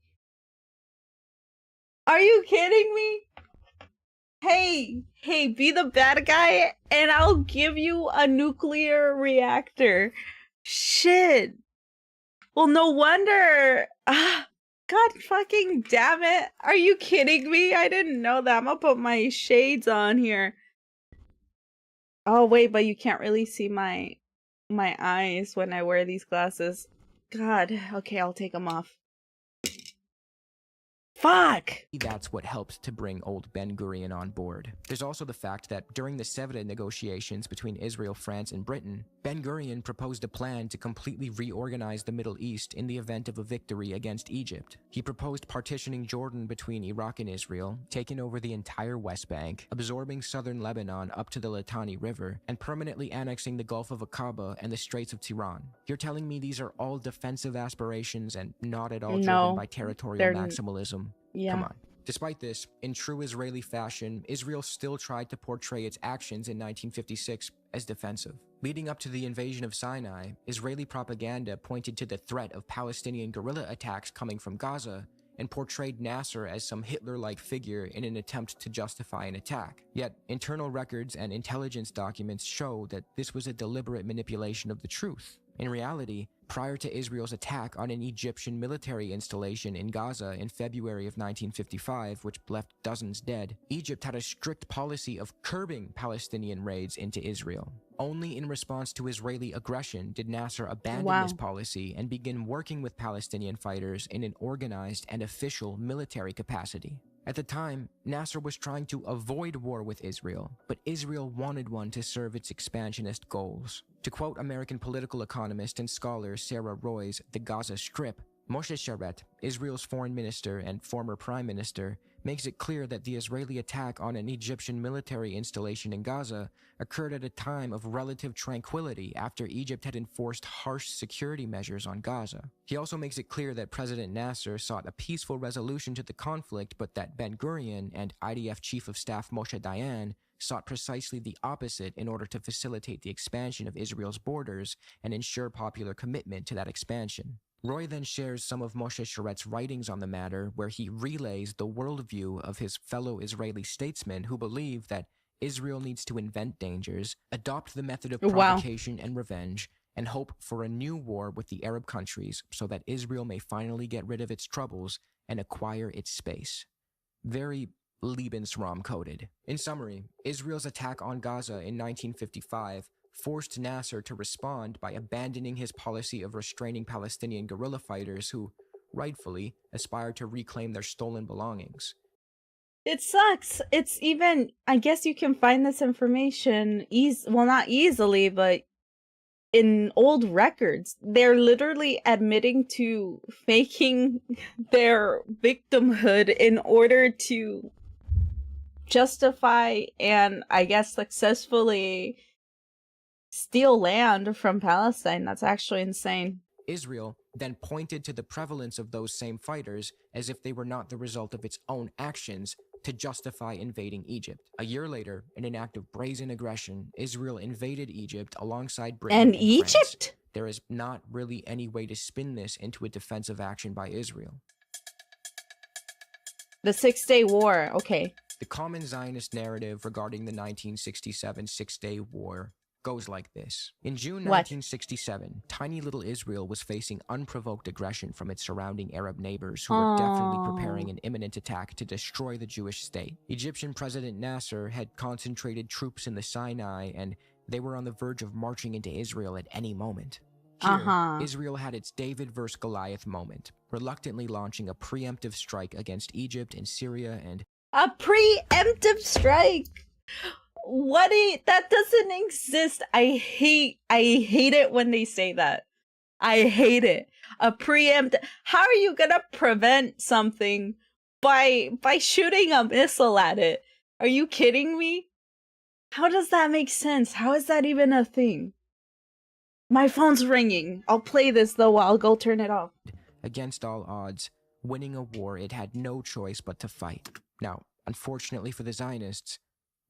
S1: Are you kidding me? Hey, be the bad guy and I'll give you a nuclear reactor. Shit. Well, no wonder. God fucking damn it. Are you kidding me? I didn't know that. I'm gonna put my shades on here. Oh, wait, but you can't really see my eyes when I wear these glasses. God. Okay, I'll take them off. Fuck!
S2: That's what helped to bring old Ben-Gurion on board. There's also the fact that during the Sevres negotiations between Israel, France, and Britain, Ben-Gurion proposed a plan to completely reorganize the Middle East in the event of a victory against Egypt. He proposed partitioning Jordan between Iraq and Israel, taking over the entire West Bank, absorbing southern Lebanon up to the Litani River, and permanently annexing the Gulf of Aqaba and the Straits of Tiran. You're telling me these are all defensive aspirations and not at all driven by territorial maximalism?
S1: Yeah.
S2: Come on. Despite this, in true Israeli fashion, Israel still tried to portray its actions in 1956 as defensive. Leading up to the invasion of Sinai, Israeli propaganda pointed to the threat of Palestinian guerrilla attacks coming from Gaza and portrayed Nasser as some Hitler-like figure in an attempt to justify an attack. Yet, internal records and intelligence documents show that this was a deliberate manipulation of the truth. In reality, prior to Israel's attack on an Egyptian military installation in Gaza in February of 1955, which left dozens dead, Egypt had a strict policy of curbing Palestinian raids into Israel. Only in response to Israeli aggression did Nasser abandon this policy and begin working with Palestinian fighters in an organized and official military capacity. At the time, Nasser was trying to avoid war with Israel, but Israel wanted one to serve its expansionist goals. To quote American political economist and scholar Sarah Roy's The Gaza Strip, Moshe Sharett, Israel's foreign minister and former prime minister, makes it clear that the Israeli attack on an Egyptian military installation in Gaza occurred at a time of relative tranquility after Egypt had enforced harsh security measures on Gaza. He also makes it clear that President Nasser sought a peaceful resolution to the conflict, but that Ben-Gurion and IDF Chief of Staff Moshe Dayan sought precisely the opposite in order to facilitate the expansion of Israel's borders and ensure popular commitment to that expansion. Roy then shares some of Moshe Sharet's writings on the matter, where he relays the worldview of his fellow Israeli statesmen who believe that Israel needs to invent dangers, adopt the method of provocation and revenge, and hope for a new war with the Arab countries so that Israel may finally get rid of its troubles and acquire its space. Very Lebensraum-coded. In summary, Israel's attack on Gaza in 1955 forced Nasser to respond by abandoning his policy of restraining Palestinian guerrilla fighters who, rightfully, aspired to reclaim their stolen belongings.
S1: It sucks. It's even, I guess you can find this information, well, not easily, but in old records. They're literally admitting to faking their victimhood in order to justify and, I guess, successfully steal land from Palestine. That's actually insane.
S2: Israel then pointed to the prevalence of those same fighters as if they were not the result of its own actions to justify invading Egypt. A year later, in an act of brazen aggression, Israel invaded Egypt alongside Britain
S1: And
S2: France.
S1: Egypt?
S2: There is not really any way to spin this into a defensive action by Israel.
S1: The 6-Day War. Okay.
S2: The common Zionist narrative regarding the 1967 Six-Day War goes like this. In June 1967, tiny little Israel was facing unprovoked aggression from its surrounding Arab neighbors who were definitely preparing an imminent attack to destroy the Jewish state. Egyptian President Nasser had concentrated troops in the Sinai, and they were on the verge of marching into Israel at any moment. Here, Israel had its David versus Goliath moment, reluctantly launching a preemptive strike against Egypt and Syria and...
S1: A preemptive strike! That doesn't exist. I hate it when they say that. I hate it. A preempt. How are you gonna prevent something by shooting a missile at it? Are you kidding me? How does that make sense? How is that even a thing? My phone's ringing. I'll play this though. I'll go turn it off.
S2: Against all odds, winning a war it had no choice but to fight. Now, unfortunately for the Zionists,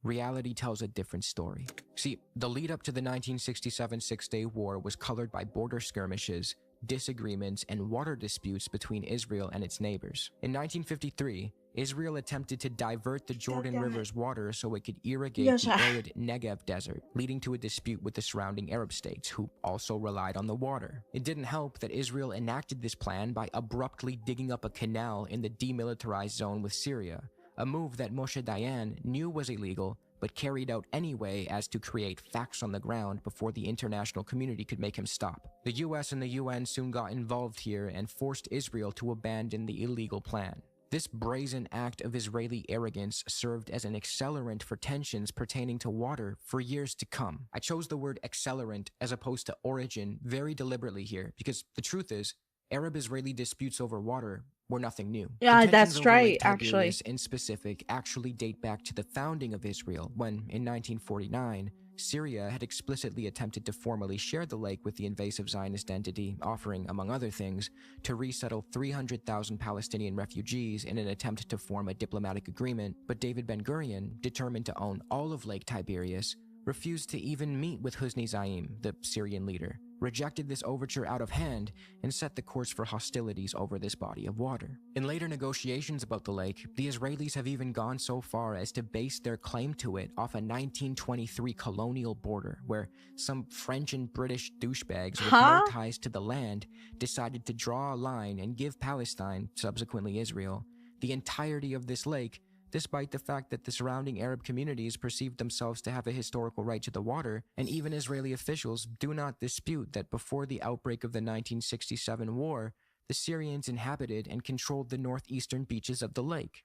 S2: reality tells a different story. See, the lead up to the 1967 Six-Day War was colored by border skirmishes, disagreements, and water disputes between Israel and its neighbors. In 1953, Israel attempted to divert the Jordan River's water so it could irrigate the arid Negev desert, leading to a dispute with the surrounding Arab states, who also relied on the water. It didn't help that Israel enacted this plan by abruptly digging up a canal in the demilitarized zone with Syria, a move that Moshe Dayan knew was illegal, but carried out anyway as to create facts on the ground before the international community could make him stop. The US and the UN soon got involved here and forced Israel to abandon the illegal plan. This brazen act of Israeli arrogance served as an accelerant for tensions pertaining to water for years to come. I chose the word accelerant as opposed to origin very deliberately here, because the truth is, Arab-Israeli disputes over water were nothing new.
S1: Yeah,
S2: Contentions
S1: that's
S2: over
S1: right,
S2: Lake
S1: actually.
S2: Tiberias in specific actually date back to the founding of Israel, when, in 1949, Syria had explicitly attempted to formally share the lake with the invasive Zionist entity, offering, among other things, to resettle 300,000 Palestinian refugees in an attempt to form a diplomatic agreement. But David Ben-Gurion, determined to own all of Lake Tiberias, refused to even meet with Husni Zaim, the Syrian leader, rejected this overture out of hand, and set the course for hostilities over this body of water. In later negotiations about the lake, the Israelis have even gone so far as to base their claim to it off a 1923 colonial border, where some French and British douchebags with no ties to the land decided to draw a line and give Palestine, subsequently Israel, the entirety of this lake, despite the fact that the surrounding Arab communities perceived themselves to have a historical right to the water, and even Israeli officials do not dispute that before the outbreak of the 1967 war, the Syrians inhabited and controlled the northeastern beaches of the lake.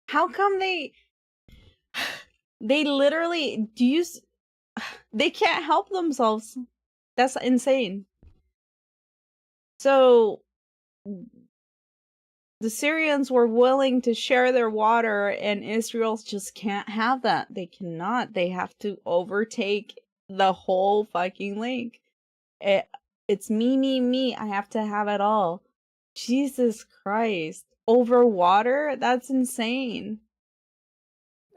S1: How come they literally they can't help themselves? That's insane. So the Syrians were willing to share their water, and Israel just can't have that. They cannot. They have to overtake the whole fucking lake. It's me. I have to have it all. Jesus Christ. Over water? That's insane.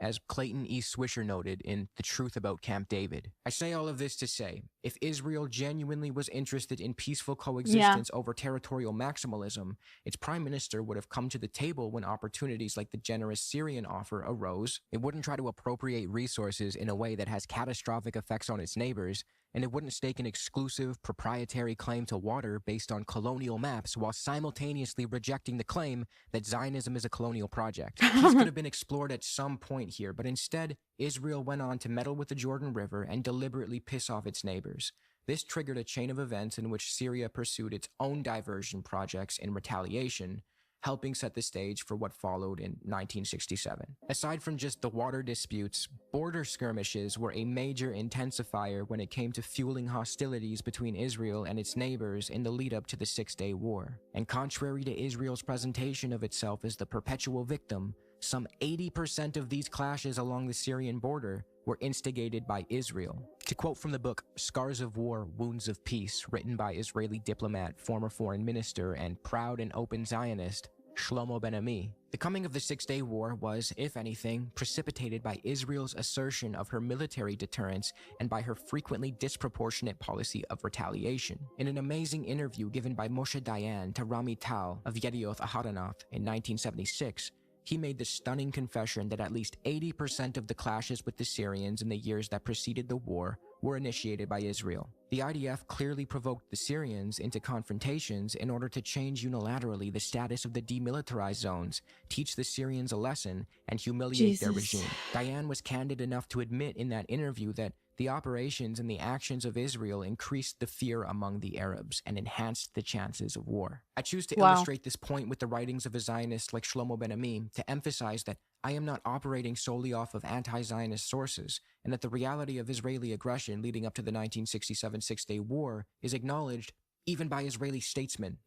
S2: As Clayton E. Swisher noted in The Truth About Camp David, I say all of this to say, if Israel genuinely was interested in peaceful coexistence over territorial maximalism, its prime minister would have come to the table when opportunities like the generous Syrian offer arose. It wouldn't try to appropriate resources in a way that has catastrophic effects on its neighbors, and it wouldn't stake an exclusive, proprietary claim to water based on colonial maps while simultaneously rejecting the claim that Zionism is a colonial project. Peace could have been explored at some point here, but instead, Israel went on to meddle with the Jordan River and deliberately piss off its neighbors. This triggered a chain of events in which Syria pursued its own diversion projects in retaliation, helping set the stage for what followed in 1967. Aside from just the water disputes, border skirmishes were a major intensifier when it came to fueling hostilities between Israel and its neighbors in the lead-up to the Six-Day War. And contrary to Israel's presentation of itself as the perpetual victim, some 80% of these clashes along the Syrian border were instigated by Israel. To quote from the book Scars of War, Wounds of Peace, written by Israeli diplomat, former foreign minister, and proud and open Zionist Shlomo Ben-Ami, the coming of the Six-Day War was, if anything, precipitated by Israel's assertion of her military deterrence and by her frequently disproportionate policy of retaliation. In an amazing interview given by Moshe Dayan to Rami Tal of Yedioth Ahronoth in 1976, he made the stunning confession that at least 80% of the clashes with the Syrians in the years that preceded the war were initiated by Israel. The IDF clearly provoked the Syrians into confrontations in order to change unilaterally the status of the demilitarized zones, teach the Syrians a lesson, and humiliate their regime. Dayan was candid enough to admit in that interview that the operations and the actions of Israel increased the fear among the Arabs and enhanced the chances of war. I choose to illustrate this point with the writings of a Zionist like Shlomo Ben-Ami to emphasize that I am not operating solely off of anti-Zionist sources, and that the reality of Israeli aggression leading up to the 1967 Six-Day War is acknowledged even by Israeli statesmen.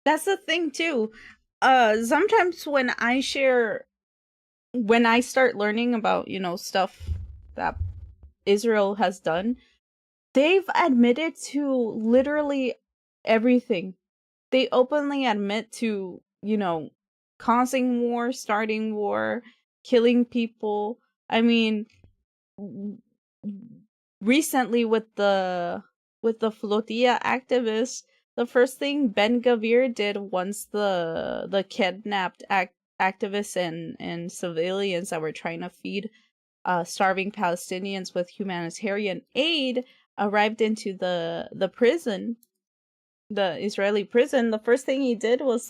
S1: That's the thing too. Sometimes when I start learning about, stuff that Israel has done, they've admitted to literally everything. They openly admit to, causing war, starting war, killing people. I mean, recently with the Flotilla activists, the first thing Ben Gavir did once the kidnapped activists and civilians that were trying to feed starving Palestinians with humanitarian aid arrived into the prison, the Israeli prison, the first thing he did was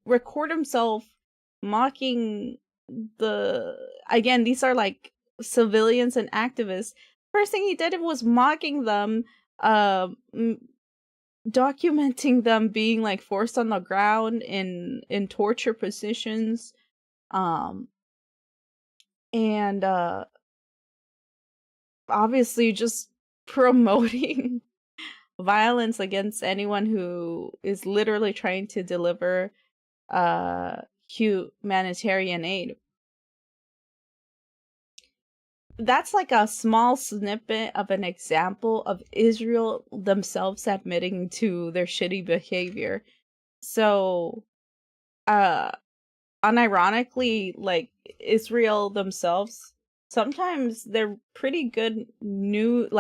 S1: record himself mocking again, these are like civilians and activists. First thing he did was mocking them, documenting them being like forced on the ground in torture positions, and obviously just promoting violence against anyone who is literally trying to deliver humanitarian aid. That's like a small snippet of an example of Israel themselves admitting to their shitty behavior. So, unironically, like Israel themselves, sometimes they're pretty good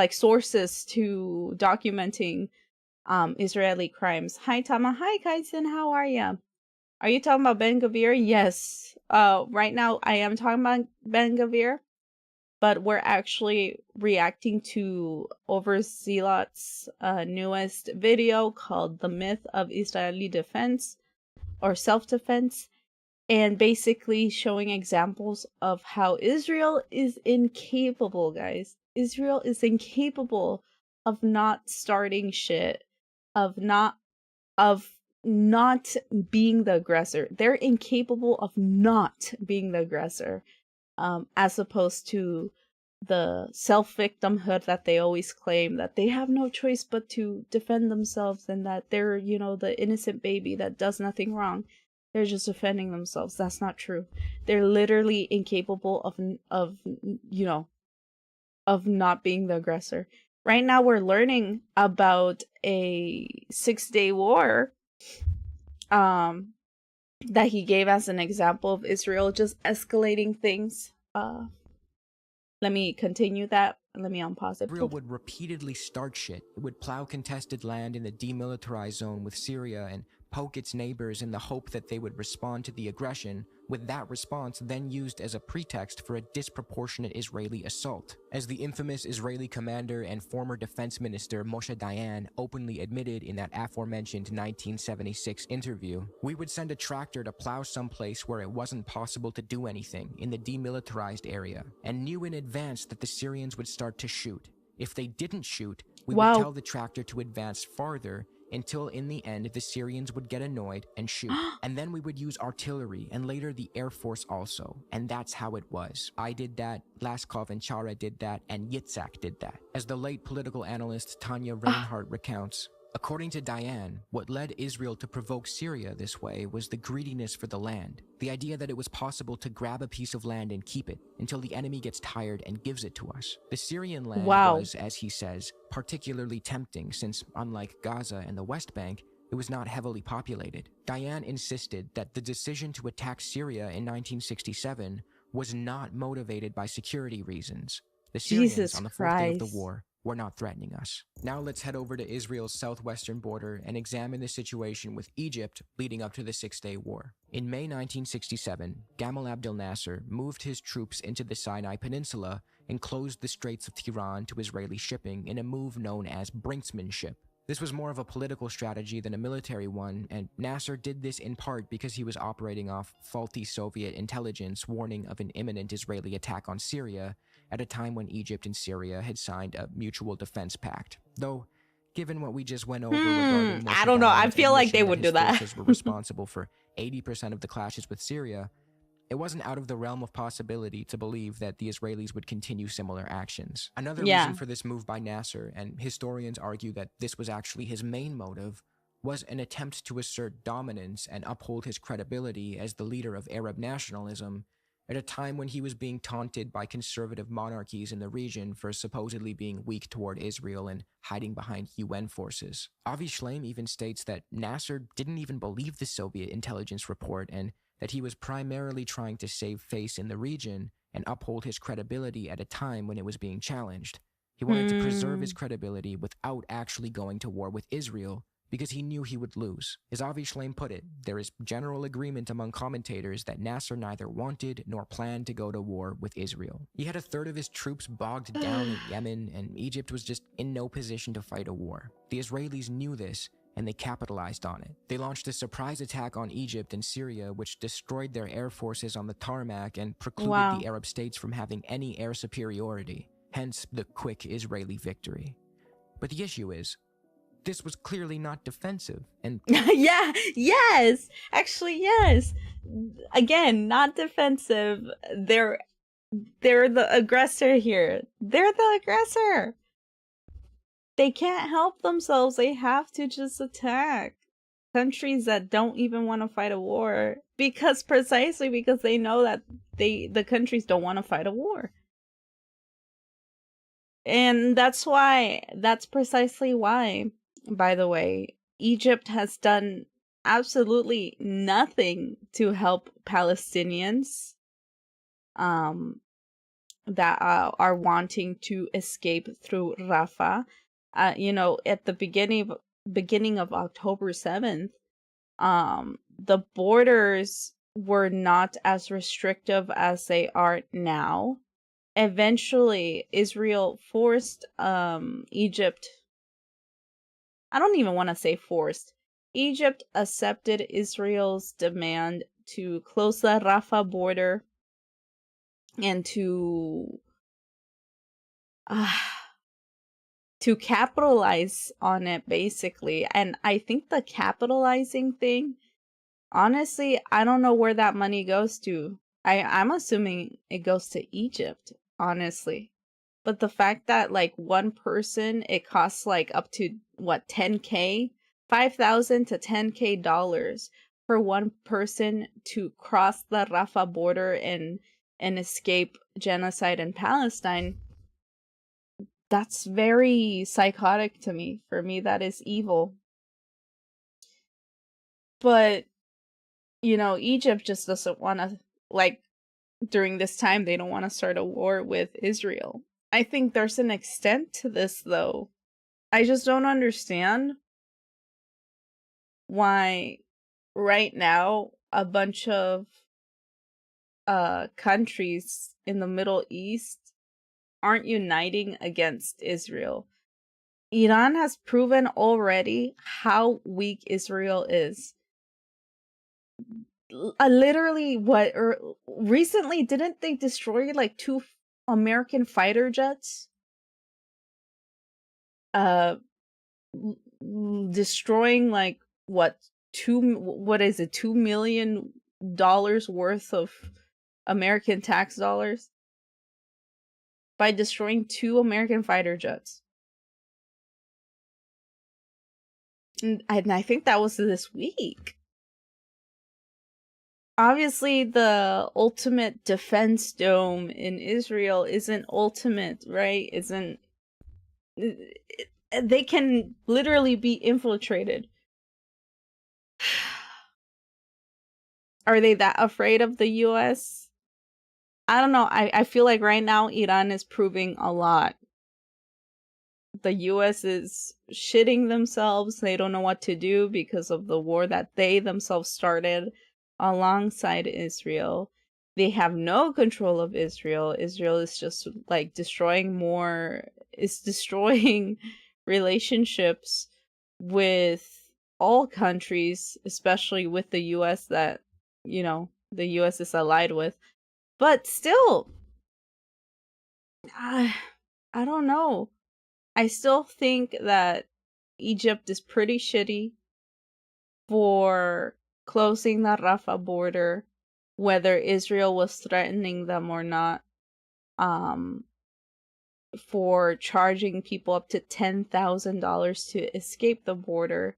S1: sources to documenting Israeli crimes. Hi Tama, hi Kaisen, how are ya? Are you talking about Ben Gavir? Yes. Right now I am talking about Ben Gavir, but we're actually reacting to Overzealots' newest video called The Myth of Israeli Defense or Self-Defense, and basically showing examples of how Israel is incapable, guys. Israel is incapable of not starting shit, of not being the aggressor. They're incapable of not being the aggressor, as opposed to the self-victimhood that they always claim, that they have no choice but to defend themselves and that they're, the innocent baby that does nothing wrong. They're just defending themselves. That's not true. They're literally incapable of not being the aggressor. Right now we're learning about a 6-day war that he gave as an example of Israel just escalating things. Let me continue that. Let me unpause it.
S2: Israel would repeatedly start shit. It would plow contested land in the demilitarized zone with Syria and poke its neighbors in the hope that they would respond to the aggression, with that response then used as a pretext for a disproportionate Israeli assault. As the infamous Israeli commander and former defense minister Moshe Dayan openly admitted in that aforementioned 1976 interview, we would send a tractor to plow someplace where it wasn't possible to do anything in the demilitarized area, and knew in advance that the Syrians would start to shoot. If they didn't shoot, we would tell the tractor to advance farther until in the end the Syrians would get annoyed and shoot. And then we would use artillery and later the Air Force also. And that's how it was. I did that, Laskov and Chara did that, and Yitzhak did that. As the late political analyst Tanya Reinhardt recounts, According to Diane, what led Israel to provoke Syria this way was the greediness for the land, the idea that it was possible to grab a piece of land and keep it until the enemy gets tired and gives it to us. The Syrian land
S1: Wow.
S2: was, as he says, particularly tempting since, unlike Gaza and the West Bank, it was not heavily populated. Diane insisted that the decision to attack Syria in 1967 was not motivated by security reasons. The Syrians,
S1: Jesus
S2: on the fourth day of the
S1: Christ.
S2: war, were not threatening us. Now let's head over to Israel's southwestern border and examine the situation with Egypt leading up to the Six-Day War. In May 1967, Gamal Abdel Nasser moved his troops into the Sinai Peninsula and closed the Straits of Tiran to Israeli shipping in a move known as brinksmanship. This was more of a political strategy than a military one, and Nasser did this in part because he was operating off faulty Soviet intelligence warning of an imminent Israeli attack on Syria at a time when Egypt and Syria had signed a mutual defense pact. Though, given what we just went over regarding
S1: I don't know. I
S2: Diane's
S1: feel like they
S2: admission
S1: would
S2: his
S1: do that.
S2: forces were responsible for 80% of the clashes with Syria, it wasn't out of the realm of possibility to believe that the Israelis would continue similar actions. Another reason for this move by Nasser, and historians argue that this was actually his main motive, was an attempt to assert dominance and uphold his credibility as the leader of Arab nationalism at a time when he was being taunted by conservative monarchies in the region for supposedly being weak toward Israel and hiding behind UN forces. Avi Shlaim even states that Nasser didn't even believe the Soviet intelligence report and that he was primarily trying to save face in the region and uphold his credibility at a time when it was being challenged. He wanted to preserve his credibility without actually going to war with Israel because he knew he would lose. As Avi Shlaim put it, there is general agreement among commentators that Nasser neither wanted nor planned to go to war with Israel. He had a third of his troops bogged down in Yemen, and Egypt was just in no position to fight a war. The Israelis knew this, and they capitalized on it. They launched a surprise attack on Egypt and Syria, which destroyed their air forces on the tarmac and precluded the Arab states from having any air superiority, hence the quick Israeli victory. But the issue is, this was clearly not defensive, and
S1: yes. Actually, yes. Again, not defensive. They're the aggressor here. They're the aggressor. They can't help themselves. They have to just attack countries that don't even want to fight a war precisely because they know that the countries don't want to fight a war. And that's precisely why, by the way, Egypt has done absolutely nothing to help Palestinians that are wanting to escape through Rafah. At the beginning of October 7th, the borders were not as restrictive as they are now. Eventually, Israel forced Egypt. I don't even want to say forced. Egypt accepted Israel's demand to close the Rafah border and to capitalize on it, basically. And I think the capitalizing thing, honestly, I don't know where that money goes to. I'm assuming it goes to Egypt, honestly. But the fact that, like, one person, it costs, like, up to, what, $10K? $5,000 to $10K for one person to cross the Rafah border and escape genocide in Palestine, that's very psychotic to me. For me, that is evil. But, Egypt just doesn't want to, like, during this time, they don't want to start a war with Israel. I think there's an extent to this, though. I just don't understand why right now a bunch of countries in the Middle East aren't uniting against Israel. Iran has proven already how weak Israel is. Literally, recently, didn't they destroy like 2 American fighter jets? Destroying like $2 million worth of American tax dollars by destroying 2 American fighter jets. And I think that was this week. Obviously, the ultimate defense dome in Israel isn't ultimate, right? They can literally be infiltrated. Are they that afraid of the US? I don't know. I feel like right now Iran is proving a lot. The US is shitting themselves. They don't know what to do because of the war that they themselves started alongside Israel. They have no control of Israel. Israel is just like destroying relationships with all countries, especially with the US that, the US is allied with. But still, I don't know. I still think that Egypt is pretty shitty for closing the Rafah border, whether Israel was threatening them or not, for charging people up to $10,000 to escape the border.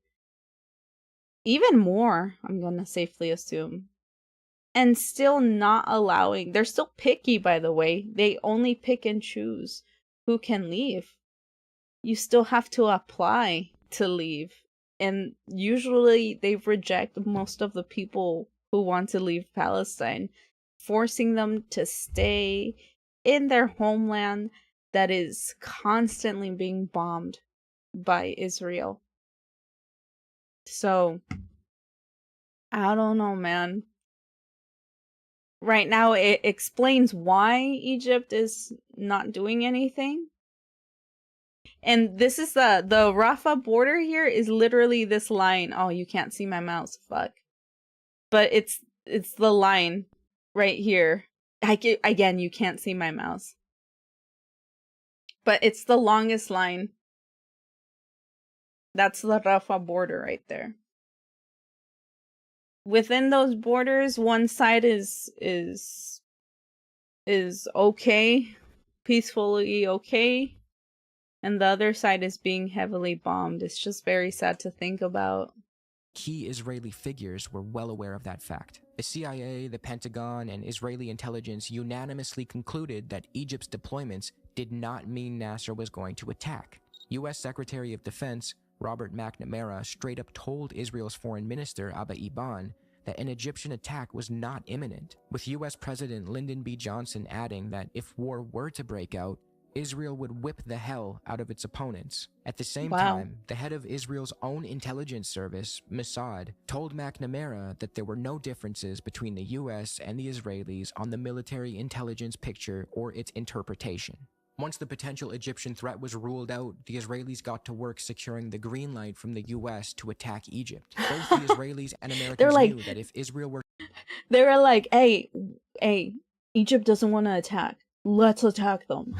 S1: Even more, I'm going to safely assume. And still not allowing, they're still picky, by the way. They only pick and choose who can leave. You still have to apply to leave. And usually they reject most of the people who want to leave Palestine, forcing them to stay in their homeland that is constantly being bombed by Israel. So, I don't know, man. Right now, it explains why Egypt is not doing anything. And this is the Rafah border here is literally this line. Oh, you can't see my mouse. Fuck. But it's the line right here. Again, you can't see my mouse. But it's the longest line. That's the Rafah border right there. Within those borders, one side is okay, peacefully okay, and the other side is being heavily bombed. It's just very sad to think about.
S2: Key Israeli figures were well aware of that fact. The CIA, the Pentagon, and Israeli intelligence unanimously concluded that Egypt's deployments did not mean Nasser was going to attack. U.S. Secretary of Defense Robert McNamara straight up told Israel's foreign minister Abba Eban that an Egyptian attack was not imminent, with U.S. President Lyndon B. Johnson adding that if war were to break out, Israel would whip the hell out of its opponents. At the same time, the head of Israel's own intelligence service, Mossad, told McNamara that there were no differences between the US and the Israelis on the military intelligence picture or its interpretation. Once the potential Egyptian threat was ruled out, the Israelis got to work securing the green light from the US to attack Egypt. Both the Israelis and Americans knew that if Israel were...
S1: They were like, hey, Egypt doesn't want to attack. Let's attack them.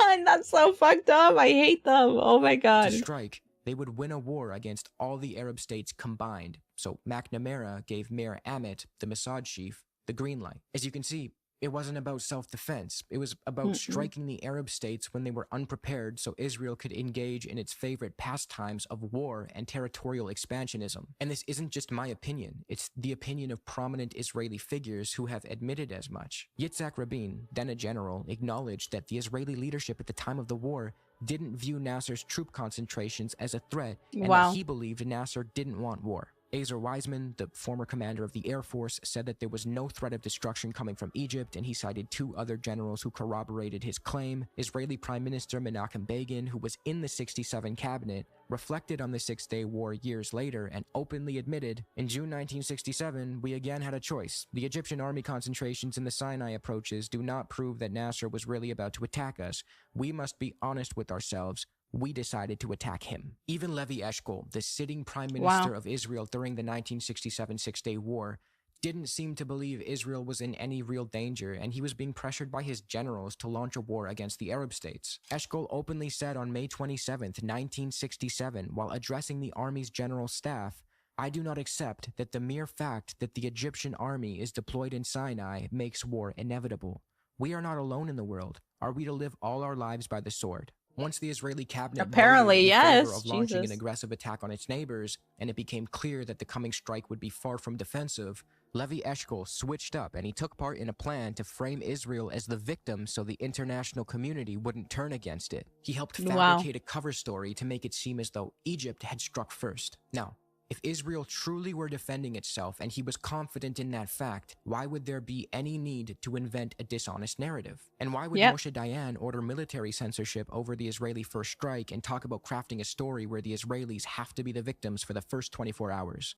S1: And that's so fucked up. I hate them. Oh my god.
S2: To strike, they would win a war against all the Arab states combined. So McNamara gave Mir Amit, the Mossad chief, the green light. As you can see, it wasn't about self-defense. It was about striking the Arab states when they were unprepared so Israel could engage in its favorite pastimes of war and territorial expansionism. And this isn't just my opinion. It's the opinion of prominent Israeli figures who have admitted as much. Yitzhak Rabin, then a general, acknowledged that the Israeli leadership at the time of the war didn't view Nasser's troop concentrations as a threat and that he believed Nasser didn't want war. Ezer Weizman, the former commander of the Air Force, said that there was no threat of destruction coming from Egypt, and he cited two other generals who corroborated his claim. Israeli Prime Minister Menachem Begin, who was in the 67 cabinet, reflected on the Six-Day War years later and openly admitted, in June 1967, we again had a choice. The Egyptian army concentrations in the Sinai approaches do not prove that Nasser was really about to attack us. We must be honest with ourselves. We decided to attack him. Even Levi Eshkol, the sitting prime minister of Israel during the 1967 Six-Day War, didn't seem to believe Israel was in any real danger, and he was being pressured by his generals to launch a war against the Arab states. Eshkol openly said on May 27, 1967, while addressing the army's general staff, I do not accept that the mere fact that the Egyptian army is deployed in Sinai makes war inevitable. We are not alone in the world. Are we to live all our lives by the sword? Once the Israeli cabinet
S1: Apparently,
S2: voted in favor
S1: yes.
S2: of launching an
S1: Jesus.
S2: aggressive attack on its neighbors, and it became clear that the coming strike would be far from defensive, Levi Eshkol switched up and he took part in a plan to frame Israel as the victim so the international community wouldn't turn against it. He helped
S1: Wow.
S2: fabricate a cover story to make it seem as though Egypt had struck first. Now, if Israel truly were defending itself and he was confident in that fact, why would there be any need to invent a dishonest narrative? And why would
S1: Yep.
S2: Moshe Dayan order military censorship over the Israeli first strike and talk about crafting a story where the Israelis have to be the victims for the first 24 hours?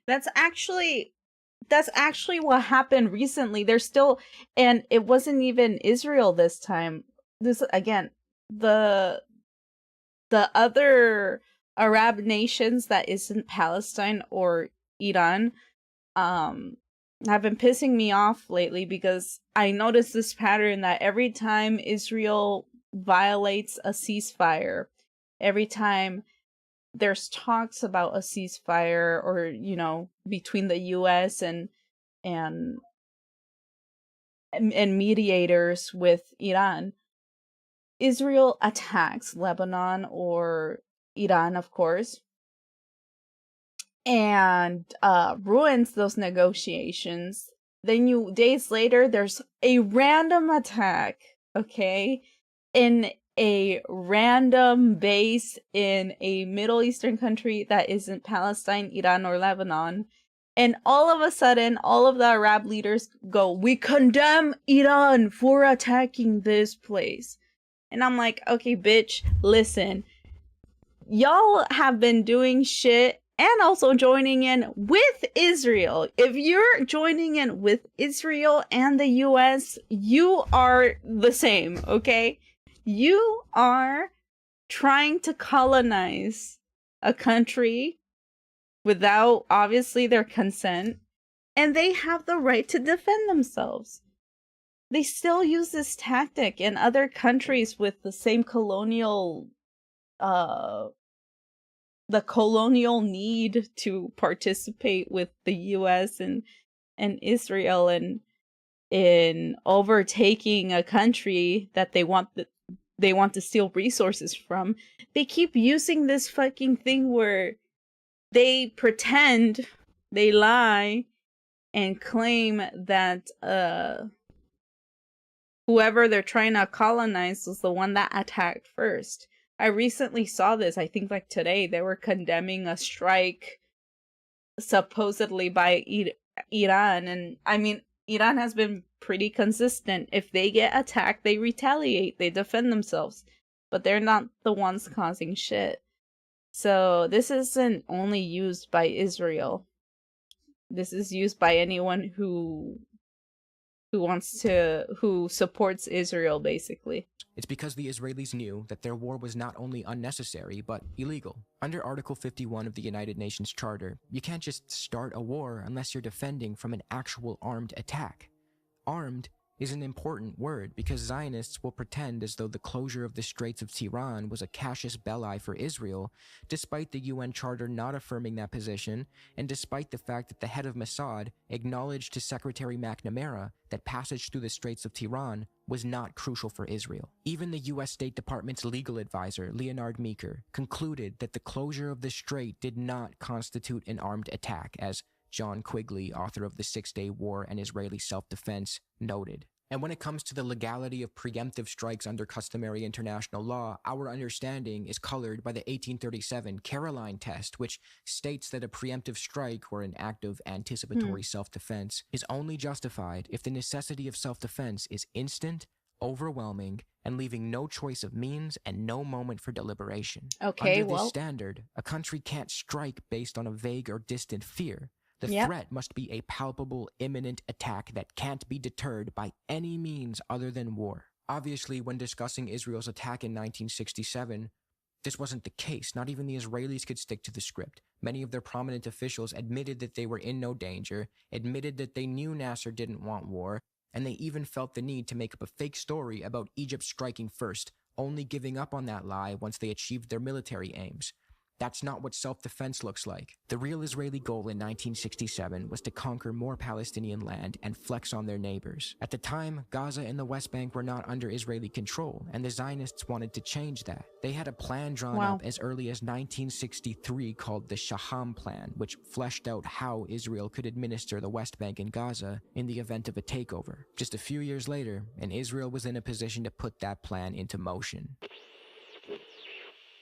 S1: That's actually what happened recently. There's still, and it wasn't even Israel this time. This again, the other Arab nations that isn't Palestine or Iran have been pissing me off lately, because I noticed this pattern that every time Israel violates a ceasefire, every time there's talks about a ceasefire, or between the US and mediators with Iran, Israel attacks Lebanon or Iran, of course, and ruins those negotiations. Then days later, there's a random attack, okay, in a random base in a Middle Eastern country that isn't Palestine, Iran, or Lebanon. And all of a sudden, all of the Arab leaders go, "We condemn Iran for attacking this place." And I'm like, okay, bitch, listen. Y'all have been doing shit and also joining in with Israel. If you're joining in with Israel and the US, you are the same, okay? You are trying to colonize a country without, obviously, their consent, and they have the right to defend themselves. They still use this tactic in other countries with the same colonial the colonial need to participate with the US and Israel, and in overtaking a country that they want to steal resources from. They keep using this fucking thing where they pretend, they lie, and claim that whoever they're trying to colonize was the one that attacked first. I recently saw this, I think like today, they were condemning a strike supposedly by Iran. And I mean, Iran has been pretty consistent. If they get attacked, they retaliate, they defend themselves. But they're not the ones causing shit. So this isn't only used by Israel. This is used by anyone who supports Israel, basically.
S2: It's because the Israelis knew that their war was not only unnecessary, but illegal. Under Article 51 of the United Nations Charter, you can't just start a war unless you're defending from an actual armed attack. Armed is an important word because Zionists will pretend as though the closure of the Straits of Tiran was a casus belli for Israel, despite the UN Charter not affirming that position, and despite the fact that the head of Mossad acknowledged to Secretary McNamara that passage through the Straits of Tiran was not crucial for Israel. Even the US State Department's legal advisor, Leonard Meeker, concluded that the closure of the strait did not constitute an armed attack, as John Quigley, author of The 6-Day War and Israeli Self-Defense, noted. And when it comes to the legality of preemptive strikes under customary international law, our understanding is colored by the 1837 Caroline test, which states that a preemptive strike, or an act of anticipatory self-defense, is only justified if the necessity of self-defense is instant, overwhelming, and leaving no choice of means and no moment for deliberation.
S1: Okay,
S2: Under this standard, a country can't strike based on a vague or distant fear. The threat must be a palpable, imminent attack that can't be deterred by any means other than war. Obviously, when discussing Israel's attack in 1967, this wasn't the case. Not even the Israelis could stick to the script. Many of their prominent officials admitted that they were in no danger, admitted that they knew Nasser didn't want war, and they even felt the need to make up a fake story about Egypt striking first, only giving up on that lie once they achieved their military aims. That's not what self-defense looks like. The real Israeli goal in 1967 was to conquer more Palestinian land and flex on their neighbors. At the time, Gaza and the West Bank were not under Israeli control, and the Zionists wanted to change that. They had a plan drawn up as early as 1963 called the Shaham Plan, which fleshed out how Israel could administer the West Bank and Gaza in the event of a takeover. Just a few years later, and Israel was in a position to put that plan into motion.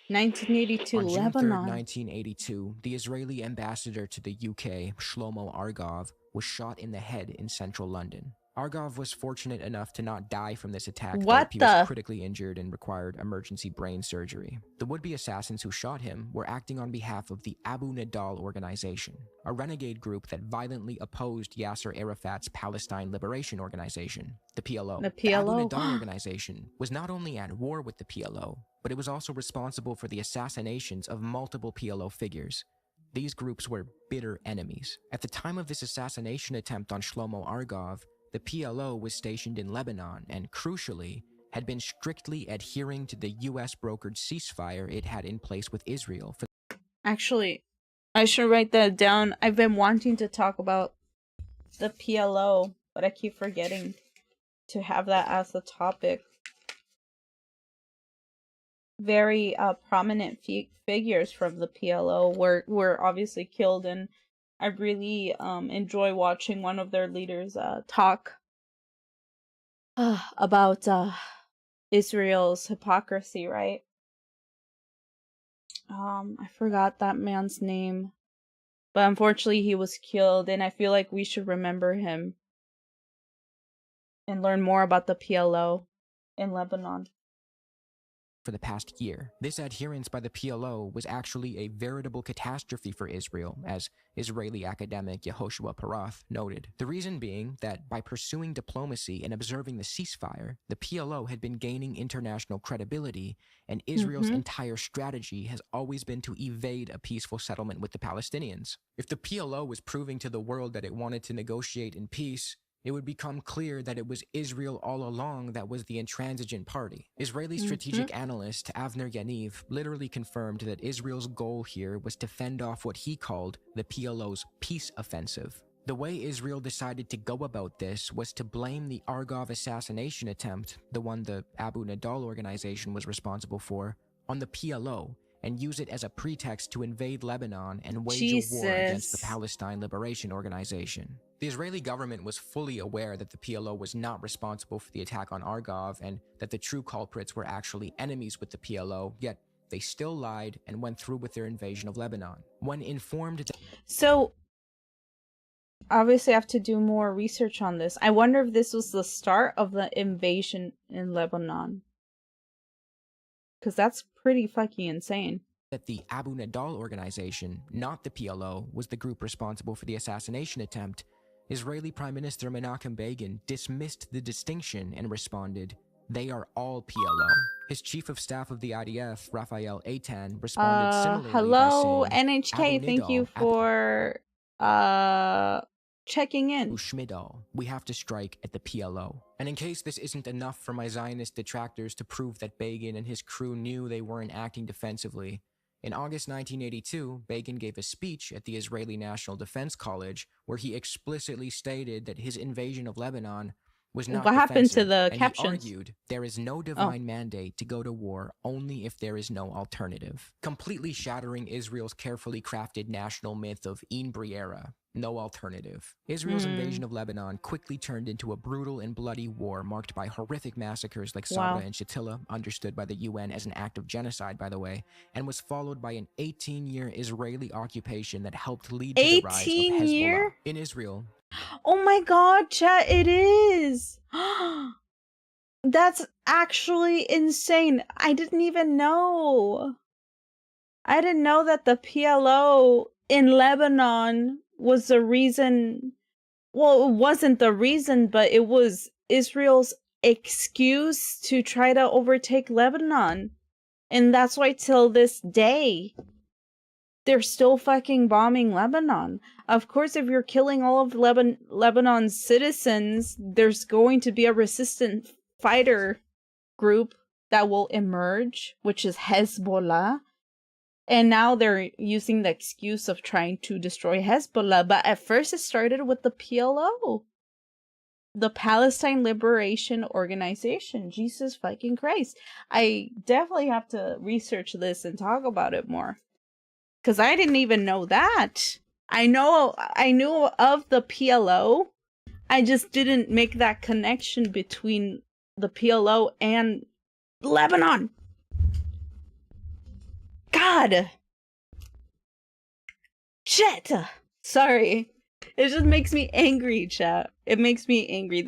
S1: 1982,
S2: On June 3rd,
S1: Lebanon.
S2: 1982, the Israeli ambassador to the UK, Shlomo Argov, was shot in the head in central London. Argov was fortunate enough to not die from this attack, though he was critically injured and required emergency brain surgery. The would-be assassins who shot him were acting on behalf of the Abu Nidal organization, a renegade group that violently opposed Yasser Arafat's Palestine Liberation Organization, the PLO. The Abu Nidal organization was not only at war with the PLO, but it was also responsible for the assassinations of multiple PLO figures. These groups were bitter enemies. At the time of this assassination attempt on Shlomo Argov, the PLO was stationed in Lebanon and, crucially, had been strictly adhering to the US-brokered ceasefire it had in place with Israel.
S1: Actually, I should write that down. I've been wanting to talk about the PLO, but I keep forgetting to have that as a topic. Very prominent figures from the PLO were obviously killed, and I really enjoy watching one of their leaders talk about Israel's hypocrisy, right? I forgot that man's name, but unfortunately he was killed, and I feel like we should remember him and learn more about the PLO in Lebanon.
S2: For the past year. This adherence by the PLO was actually a veritable catastrophe for Israel, as Israeli academic Yehoshua Parath noted. The reason being that by pursuing diplomacy and observing the ceasefire, the PLO had been gaining international credibility, and Israel's entire strategy has always been to evade a peaceful settlement with the Palestinians. If the PLO was proving to the world that it wanted to negotiate in peace, it would become clear that it was Israel all along that was the intransigent party. Israeli strategic analyst Avner Yaniv literally confirmed that Israel's goal here was to fend off what he called the PLO's peace offensive. The way Israel decided to go about this was to blame the Argov assassination attempt, the one the Abu Nidal organization was responsible for, on the PLO, and use it as a pretext to invade Lebanon and wage a war against the Palestine Liberation Organization. The Israeli government was fully aware that the PLO was not responsible for the attack on Argov and that the true culprits were actually enemies with the PLO, yet they still lied and went through with their invasion of Lebanon. When informed...
S1: So, obviously I have to do more research on this. I wonder if this was the start of the invasion in Lebanon. Because that's pretty fucking insane.
S2: That the Abu Nidal organization, not the PLO, was the group responsible for the assassination attempt, Israeli Prime Minister Menachem Begin dismissed the distinction and responded, "They are all PLO." His chief of staff of the IDF, Raphael Eitan, responded similarly
S1: hello,
S2: by saying,
S1: NHK, thank you for checking in.
S2: Ushmidal, we have to strike at the PLO. And in case this isn't enough for my Zionist detractors to prove that Begin and his crew knew they weren't acting defensively, in August 1982, Begin gave a speech at the Israeli National Defense College where he explicitly stated that his invasion of Lebanon was not
S1: What happened to
S2: defensive,
S1: the
S2: and
S1: captions?
S2: he argued there is no divine mandate to go to war only if there is no alternative, completely shattering Israel's carefully crafted national myth of In Briera, no alternative. Israel's invasion of Lebanon quickly turned into a brutal and bloody war marked by horrific massacres like Sabra and Shatila, understood by the UN as an act of genocide, by the way, and was followed by an 18-year Israeli occupation that helped lead to the rise of Hezbollah. In Israel,
S1: oh my god, chat, it is! That's actually insane. I didn't even know. I didn't know that the PLO in Lebanon was the reason. Well, it wasn't the reason, but it was Israel's excuse to try to overtake Lebanon. And that's why till this day, they're still fucking bombing Lebanon. Of course, if you're killing all of Lebanon's citizens, there's going to be a resistant fighter group that will emerge, which is Hezbollah. And now they're using the excuse of trying to destroy Hezbollah. But at first it started with the PLO. The Palestine Liberation Organization. Jesus fucking Christ. I definitely have to research this and talk about it more. Because I didn't even know that. I knew of the PLO. I just didn't make that connection between the PLO and Lebanon. God. Shit. Sorry. It just makes me angry, chat. It makes me angry.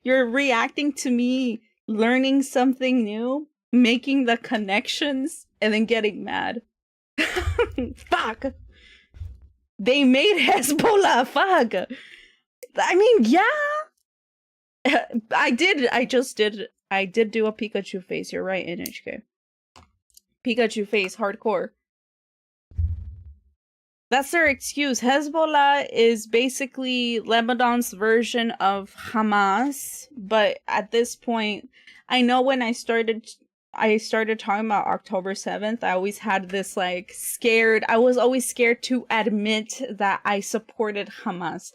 S1: You're reacting to me learning something new, making the connections, and then getting mad. Fuck. They made Hezbollah. Fuck. I mean, yeah. I did do a Pikachu face. You're right, NHK. Pikachu face, hardcore. That's their excuse. Hezbollah is basically Lebanon's version of Hamas, but at this point, I know when I started talking about October 7th, I always had this I was always scared to admit that I supported Hamas.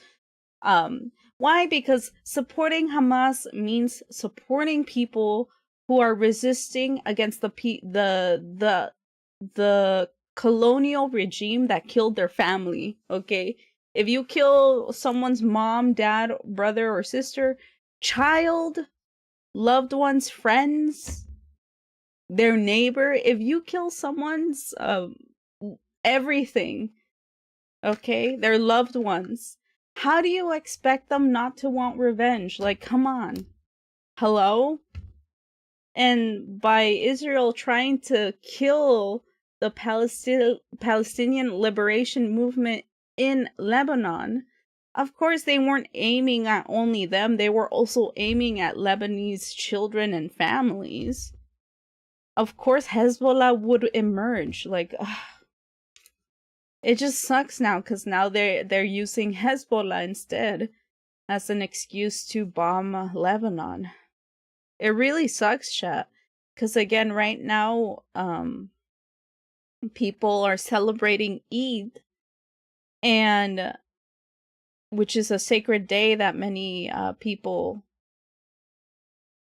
S1: Why? Because supporting Hamas means supporting people who are resisting against the colonial regime that killed their family. Okay, if you kill someone's mom, dad, brother, or sister, child, loved ones, friends, their neighbor, if you kill someone's everything, okay, their loved ones, how do you expect them not to want revenge? Like, come on. Hello? And by Israel trying to kill the Palestinian liberation movement in Lebanon, of course they weren't aiming at only them, they were also aiming at Lebanese children and families. Of course Hezbollah would emerge. It just sucks now, because now they're using Hezbollah instead as an excuse to bomb Lebanon. It really sucks, chat, because again, right now, people are celebrating Eid, and which is a sacred day that many people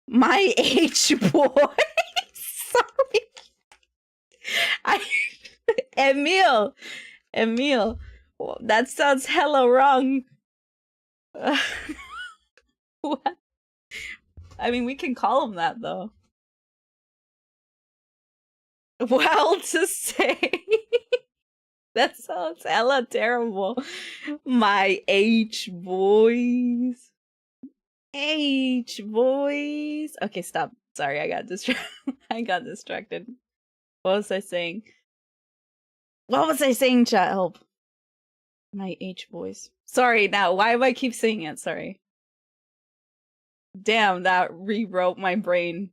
S1: my age, boy. Sorry. Emil, that sounds hella wrong. What? I mean, we can call him that, though. Well, to say. That sounds hella terrible. My H boys. H boys. Okay, stop. Sorry, I got distracted. What was I saying? Chat? Help. My H boys. Sorry, now, why do I keep saying it? Sorry. Damn, that rewrote my brain.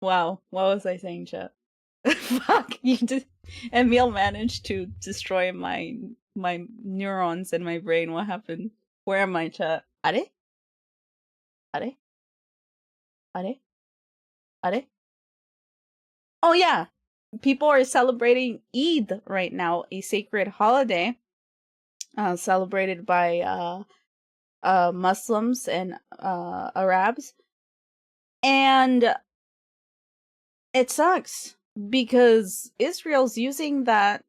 S1: Wow, what was I saying, chat? Fuck, you did. Emil managed to destroy my neurons in my brain. What happened? Where am I, chat? Are? Oh yeah, people are celebrating Eid right now, a sacred holiday, celebrated by Muslims and Arabs, and it sucks because Israel's using that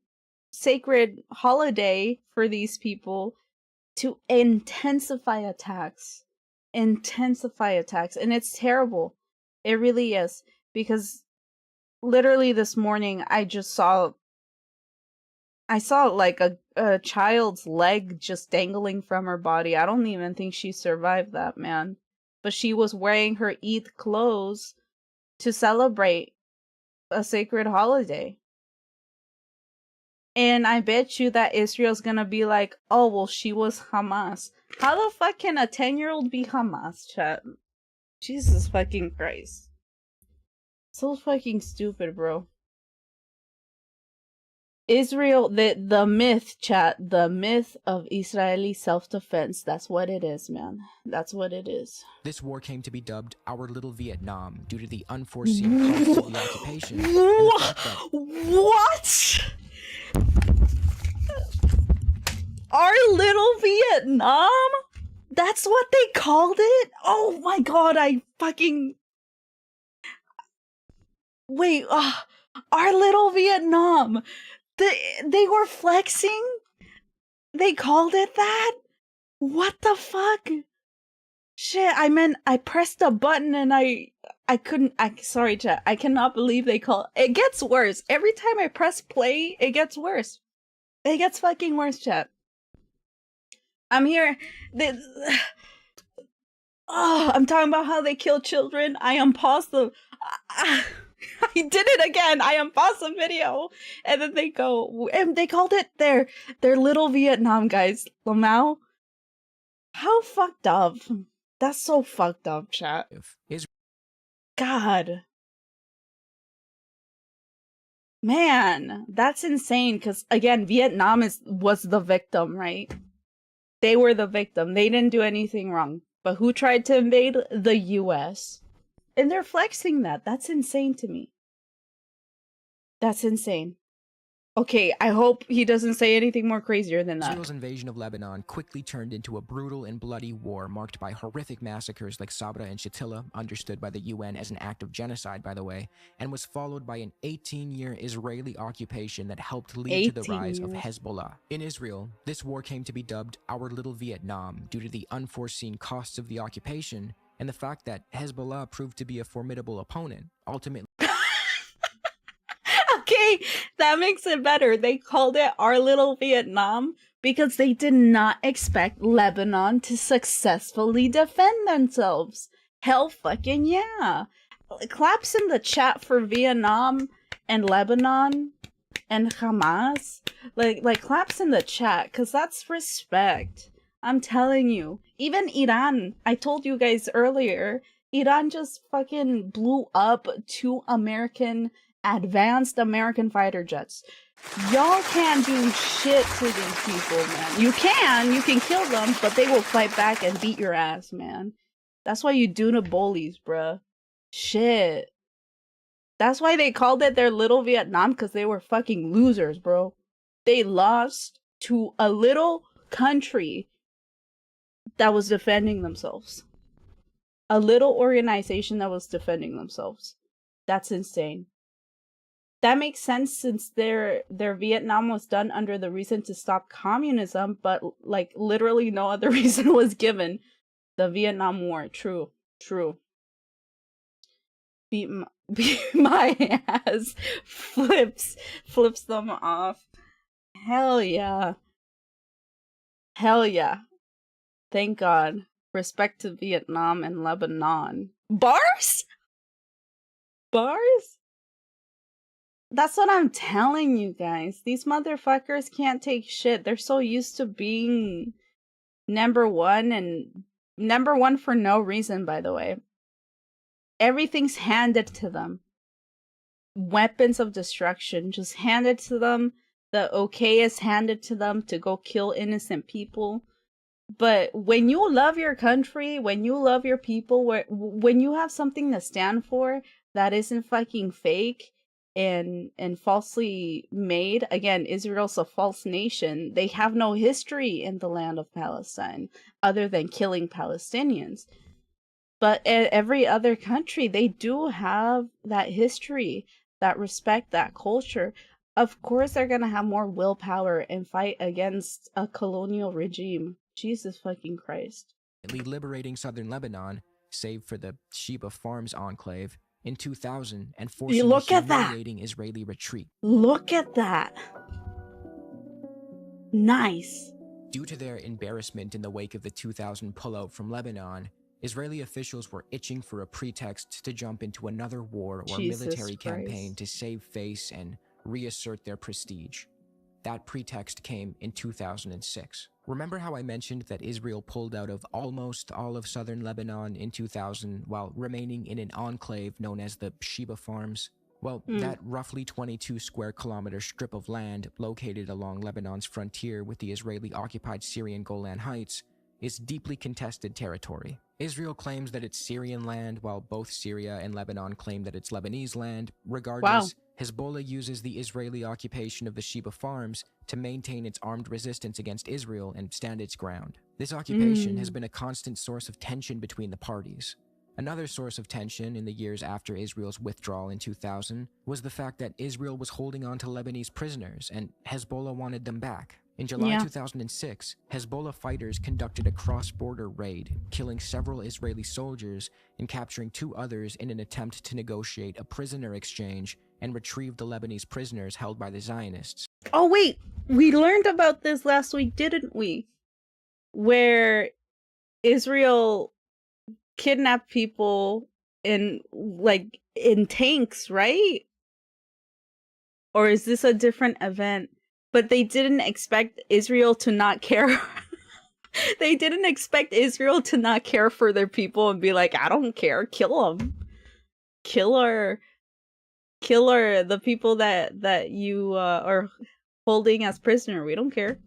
S1: sacred holiday for these people to intensify attacks, and it's terrible. It really is, because literally this morning I saw like a child's leg just dangling from her body. I don't even think she survived that, man. But she was wearing her Eid clothes to celebrate a sacred holiday. And I bet you that Israel's gonna be like, oh, well, she was Hamas. How the fuck can a 10-year-old be Hamas, chat? Jesus fucking Christ. So fucking stupid, bro. Israel, the myth, chat, the myth of Israeli self-defense. That's what it is, man. That's what it is.
S2: This war came to be dubbed Our Little Vietnam due to the unforeseen cost of the occupation. And the fact that
S1: What? Our little Vietnam? That's what they called it? Oh my god, I fucking... Wait, our little Vietnam. They were flexing? They called it that? What the fuck? Shit, I meant I pressed a button and I couldn't... sorry, chat. I cannot believe they call... It gets worse. Every time I press play, it gets worse. It gets fucking worse, chat. I'm here... I'm talking about how they kill children. I unpaused the... I did it again. I unpaused the video. And then they go... And they called it their little Vietnam, guys. Lamau. How fucked up. That's so fucked up, chat. God. Man, that's insane. Because, again, Vietnam was the victim, right? They were the victim. They didn't do anything wrong. But who tried to invade? The US. And they're flexing that. That's insane to me. That's insane. Okay, I hope he doesn't say anything more crazier than that.
S2: Israel's invasion of Lebanon quickly turned into a brutal and bloody war marked by horrific massacres like Sabra and Shatila, understood by the UN as an act of genocide, by the way, and was followed by an 18-year Israeli occupation that helped lead to the rise of Hezbollah. In Israel, this war came to be dubbed Our Little Vietnam due to the unforeseen costs of the occupation and the fact that Hezbollah proved to be a formidable opponent, ultimately...
S1: Okay, that makes it better. They called it Our Little Vietnam because they did not expect Lebanon to successfully defend themselves. Hell fucking yeah. Claps in the chat for Vietnam and Lebanon and Hamas. Like claps in the chat, because that's respect. I'm telling you. Even Iran, I told you guys earlier, Iran just fucking blew up 2 advanced American fighter jets. Y'all can't do shit to these people, man. You can kill them, but they will fight back and beat your ass, man. That's why you do the bullies, bruh. Shit. That's why they called it their little Vietnam, because they were fucking losers, bro. They lost to a little country that was defending themselves. A little organization that was defending themselves. That's insane. That makes sense since their Vietnam was done under the reason to stop communism, but like literally no other reason was given. The Vietnam War. True. Beat my ass. Flips them off. Hell yeah. Thank God. Respect to Vietnam and Lebanon. Bars? That's what I'm telling you guys. These motherfuckers can't take shit. They're so used to being number one, and number one for no reason, by the way. Everything's handed to them. Weapons of destruction just handed to them. The okay is handed to them to go kill innocent people. But when you love your country, when you love your people, when you have something to stand for that isn't fucking fake and falsely made, again, Israel's a false nation. They have no history in the land of Palestine other than killing Palestinians. But every other country, they do have that history, that respect, that culture. Of course, they're gonna have more willpower and fight against a colonial regime. Jesus fucking Christ.
S2: Liberating southern Lebanon, save for the Sheba Farms enclave, in 2000 and forcing a humiliating Israeli retreat.
S1: Look at that. Nice.
S2: Due to their embarrassment in the wake of the 2000 pullout from Lebanon, Israeli officials were itching for a pretext to jump into another war or military campaign to save face and reassert their prestige. That pretext came in 2006. Remember how I mentioned that Israel pulled out of almost all of southern Lebanon in 2000 while remaining in an enclave known as the Sheba Farms? Well, that roughly 22 square kilometer strip of land located along Lebanon's frontier with the Israeli-occupied Syrian Golan Heights is deeply contested territory. Israel claims that it's Syrian land, while both Syria and Lebanon claim that it's Lebanese land. Regardless, Hezbollah uses the Israeli occupation of the Sheba farms to maintain its armed resistance against Israel and stand its ground. This occupation has been a constant source of tension between the parties. Another source of tension in the years after Israel's withdrawal in 2000 was the fact that Israel was holding on to Lebanese prisoners and Hezbollah wanted them back. In July 2006, Hezbollah fighters conducted a cross-border raid, killing several Israeli soldiers and capturing 2 others in an attempt to negotiate a prisoner exchange and retrieve the Lebanese prisoners held by the Zionists.
S1: Oh wait, we learned about this last week, didn't we? Where Israel kidnapped people in tanks, right? Or is this a different event? But they didn't expect Israel to not care. They didn't expect Israel to not care for their people and be like, I don't care, kill them. Kill the people that you are holding as prisoner. We don't care.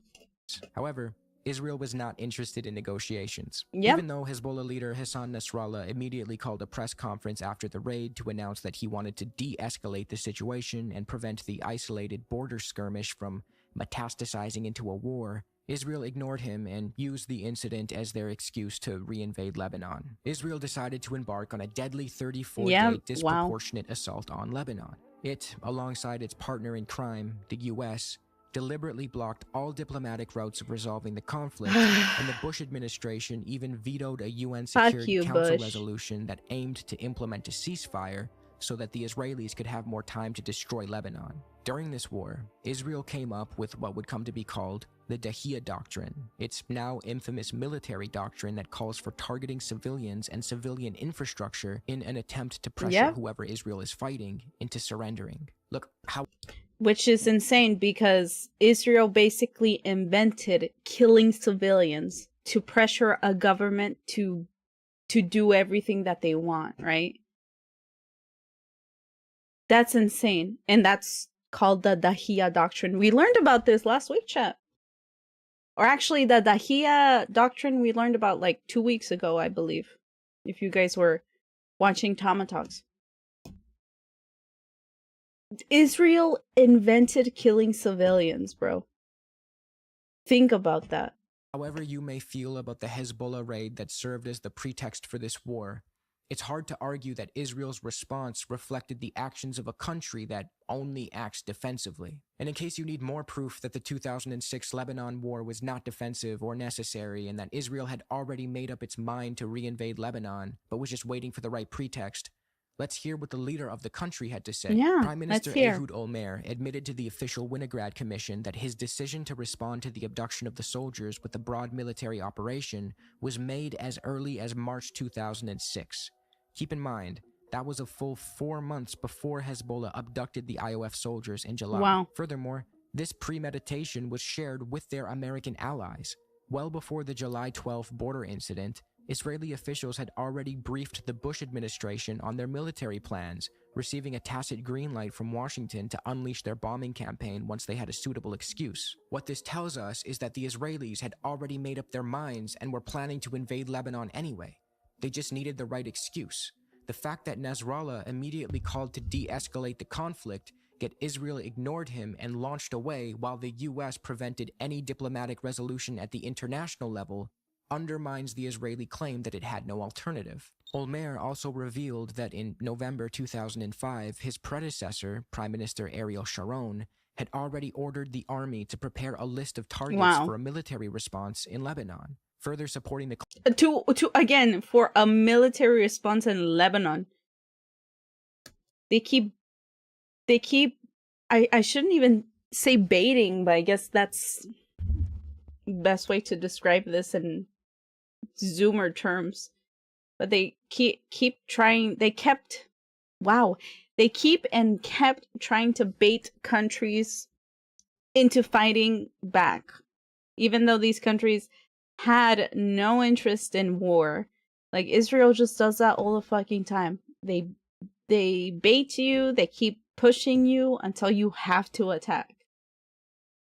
S2: However, Israel was not interested in negotiations.
S1: Yep.
S2: Even though Hezbollah leader Hassan Nasrallah immediately called a press conference after the raid to announce that he wanted to de-escalate the situation and prevent the isolated border skirmish from metastasizing into a war, Israel ignored him and used the incident as their excuse to reinvade Lebanon. Israel decided to embark on a deadly 34-day disproportionate assault on Lebanon. It, alongside its partner in crime, the U.S., deliberately blocked all diplomatic routes of resolving the conflict, and the Bush administration even vetoed a UN Security Council resolution that aimed to implement a ceasefire so that the Israelis could have more time to destroy Lebanon. During this war, Israel came up with what would come to be called the Dahiya Doctrine. It's now infamous military doctrine that calls for targeting civilians and civilian infrastructure in an attempt to pressure whoever Israel is fighting into surrendering. Look,
S1: which is insane because Israel basically invented killing civilians to pressure a government to do everything that they want, right? That's insane. And that's called the Dahiya Doctrine. We learned about this last week, chat. Or actually, the Dahiya Doctrine we learned about like 2 weeks ago, I believe. If you guys were watching TamaTalks. Israel invented killing civilians, bro. Think about that.
S2: However you may feel about the Hezbollah raid that served as the pretext for this war, it's hard to argue that Israel's response reflected the actions of a country that only acts defensively. And in case you need more proof that the 2006 Lebanon war was not defensive or necessary and that Israel had already made up its mind to reinvade Lebanon, but was just waiting for the right pretext, let's hear what the leader of the country had to say.
S1: Yeah,
S2: Prime Minister Ehud Olmert admitted to the official Winograd Commission that his decision to respond to the abduction of the soldiers with the broad military operation was made as early as March 2006. Keep in mind, that was a full 4 months before Hezbollah abducted the IOF soldiers in July.
S1: Wow.
S2: Furthermore, this premeditation was shared with their American allies. Well before the July 12 border incident, Israeli officials had already briefed the Bush administration on their military plans, receiving a tacit green light from Washington to unleash their bombing campaign once they had a suitable excuse. What this tells us is that the Israelis had already made up their minds and were planning to invade Lebanon anyway. They just needed the right excuse. The fact that Nasrallah immediately called to de-escalate the conflict, yet Israel ignored him and launched away while the US prevented any diplomatic resolution at the international level, undermines the Israeli claim that it had no alternative. Olmert also revealed that in November 2005, his predecessor, Prime Minister Ariel Sharon, had already ordered the army to prepare a list of targets for a military response in Lebanon, further supporting the
S1: again for a military response in Lebanon. They keep I shouldn't even say baiting, but I guess that's the best way to describe this in Zoomer terms. But they keep trying. They kept trying to bait countries into fighting back, even though these countries had no interest in war. Like, Israel just does that all the fucking time. They bait you, they keep pushing you until you have to attack.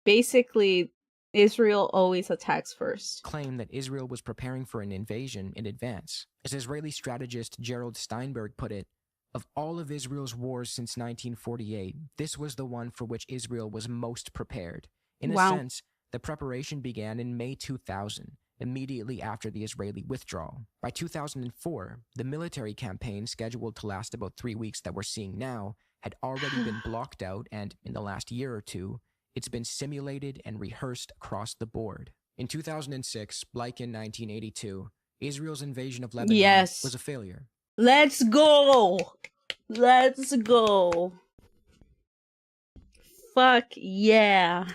S1: Basically, Israel always attacks first.
S2: Claim that Israel was preparing for an invasion in advance. As Israeli strategist Gerald Steinberg put it, Of all of Israel's wars since 1948, this was the one for which Israel was most prepared. In a
S1: Wow.
S2: sense, the preparation began in May 2000, immediately after the Israeli withdrawal. By 2004, the military campaign scheduled to last about 3 weeks that we're seeing now had already been blocked out, and in the last year or two, it's been simulated and rehearsed across the board. In 2006, like in 1982, Israel's invasion of Lebanon
S1: Yes.
S2: was a failure.
S1: Let's go. Let's go. Fuck yeah.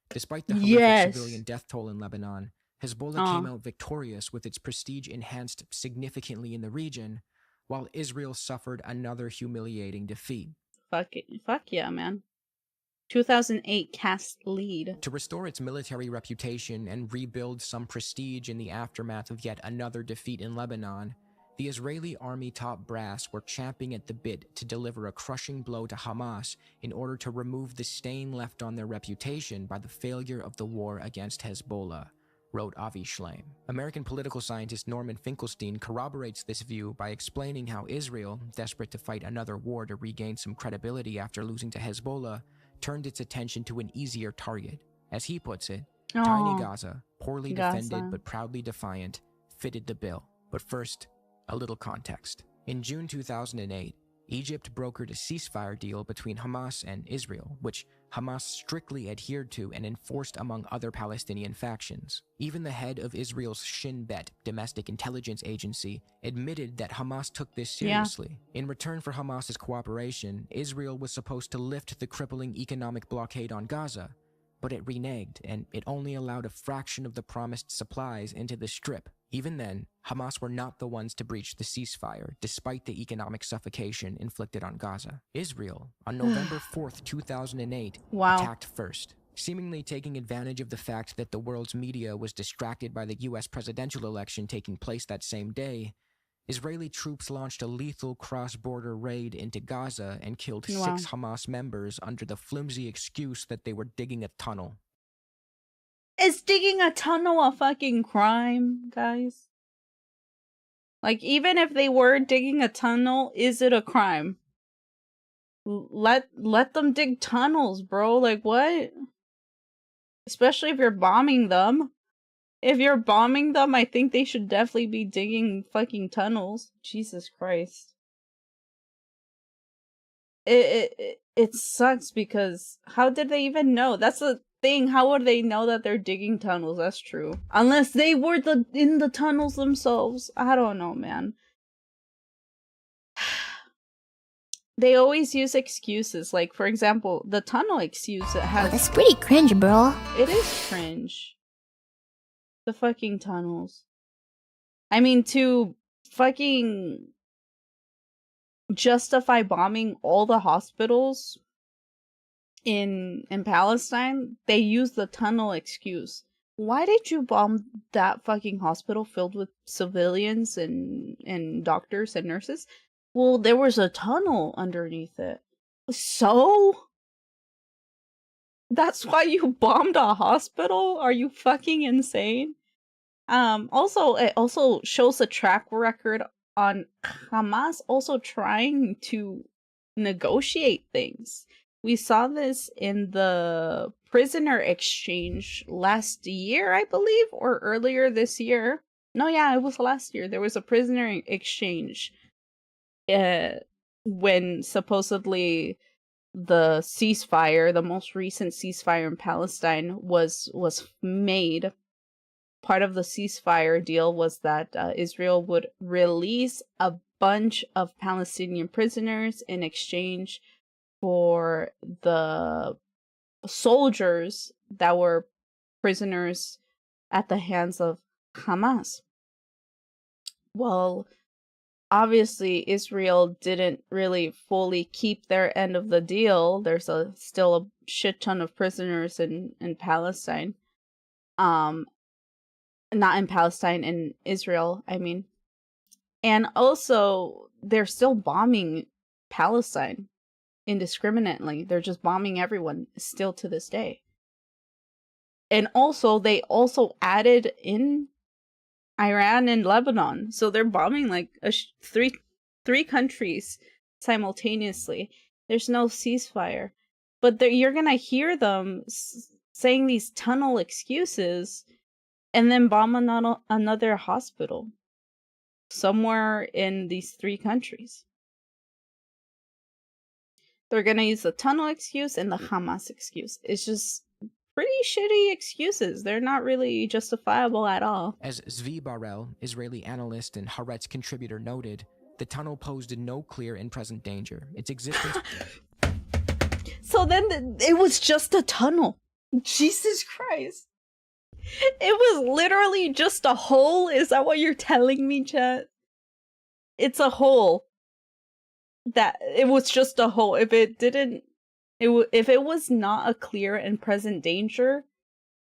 S2: Despite the horrific civilian death toll in Lebanon, Hezbollah came out victorious with its prestige enhanced significantly in the region, while Israel suffered another humiliating defeat.
S1: Fuck it. Fuck yeah, man. 2008 cast lead.
S2: To restore its military reputation and rebuild some prestige in the aftermath of yet another defeat in Lebanon, the Israeli army top brass were champing at the bit to deliver a crushing blow to Hamas in order to remove the stain left on their reputation by the failure of the war against Hezbollah, wrote Avi Shleim. American political scientist Norman Finkelstein corroborates this view by explaining how Israel, desperate to fight another war to regain some credibility after losing to Hezbollah, turned its attention to an easier target. As he puts it, tiny Gaza, poorly defended but proudly defiant, fitted the bill. But first, a little context. In June 2008, Egypt brokered a ceasefire deal between Hamas and Israel, which Hamas strictly adhered to and enforced among other Palestinian factions. Even the head of Israel's Shin Bet domestic intelligence agency admitted that Hamas took this seriously. Yeah. In return for Hamas's cooperation, Israel was supposed to lift the crippling economic blockade on Gaza, but it reneged, and it only allowed a fraction of the promised supplies into the Strip. Even then, Hamas were not the ones to breach the ceasefire, despite the economic suffocation inflicted on Gaza. Israel, on November 4th, 2008, attacked first, seemingly taking advantage of the fact that the world's media was distracted by the US presidential election taking place that same day. Israeli troops launched a lethal cross-border raid into Gaza and killed 6 Hamas members under the flimsy excuse that they were digging a tunnel.
S1: Is digging a tunnel a fucking crime, guys? Like, even if they were digging a tunnel, is it a crime? Let them dig tunnels, bro. Like, what? Especially if you're bombing them. If you're bombing them, I think they should definitely be digging fucking tunnels. Jesus Christ. It sucks because how did they even know? That's the thing. How would they know that they're digging tunnels? That's true. Unless they were in the tunnels themselves. I don't know, man. They always use excuses. Like, for example, the tunnel excuse it has.
S5: Oh, that's pretty cringe, bro.
S1: It is cringe. The fucking tunnels. I mean, to fucking justify bombing all the hospitals in Palestine, they use the tunnel excuse. Why did you bomb that fucking hospital filled with civilians and doctors and nurses? Well, there was a tunnel underneath it. So? That's why you bombed a hospital? Are you fucking insane? Also, it also shows a track record on Hamas also trying to negotiate things. We saw this in the prisoner exchange last year, I believe, or earlier this year. No, yeah, it was last year. There was a prisoner exchange when supposedly the ceasefire, the most recent ceasefire in Palestine, was made. Part of the ceasefire deal was that Israel would release a bunch of Palestinian prisoners in exchange for the soldiers that were prisoners at the hands of Hamas. Well, obviously Israel didn't really fully keep their end of the deal. There's still a shit ton of prisoners in Palestine. Not in Palestine, in Israel, I mean. And also, they're still bombing Palestine indiscriminately. They're just bombing everyone still to this day. And also, they also added in Iran and Lebanon. So they're bombing like three three countries simultaneously. There's no ceasefire. But you're going to hear them saying these tunnel excuses and then bomb another hospital somewhere in these three countries. They're going to use the tunnel excuse and the Hamas excuse. It's just pretty shitty excuses. They're not really justifiable at all.
S2: As Zvi Barel, Israeli analyst and Haaretz contributor, noted, the tunnel posed no clear and present danger. Its existence...
S1: So then it was just a tunnel. Jesus Christ. It was literally just a hole? Is that what you're telling me, chat? It's a hole. That it was just a hole. If it didn't, if it was not a clear and present danger,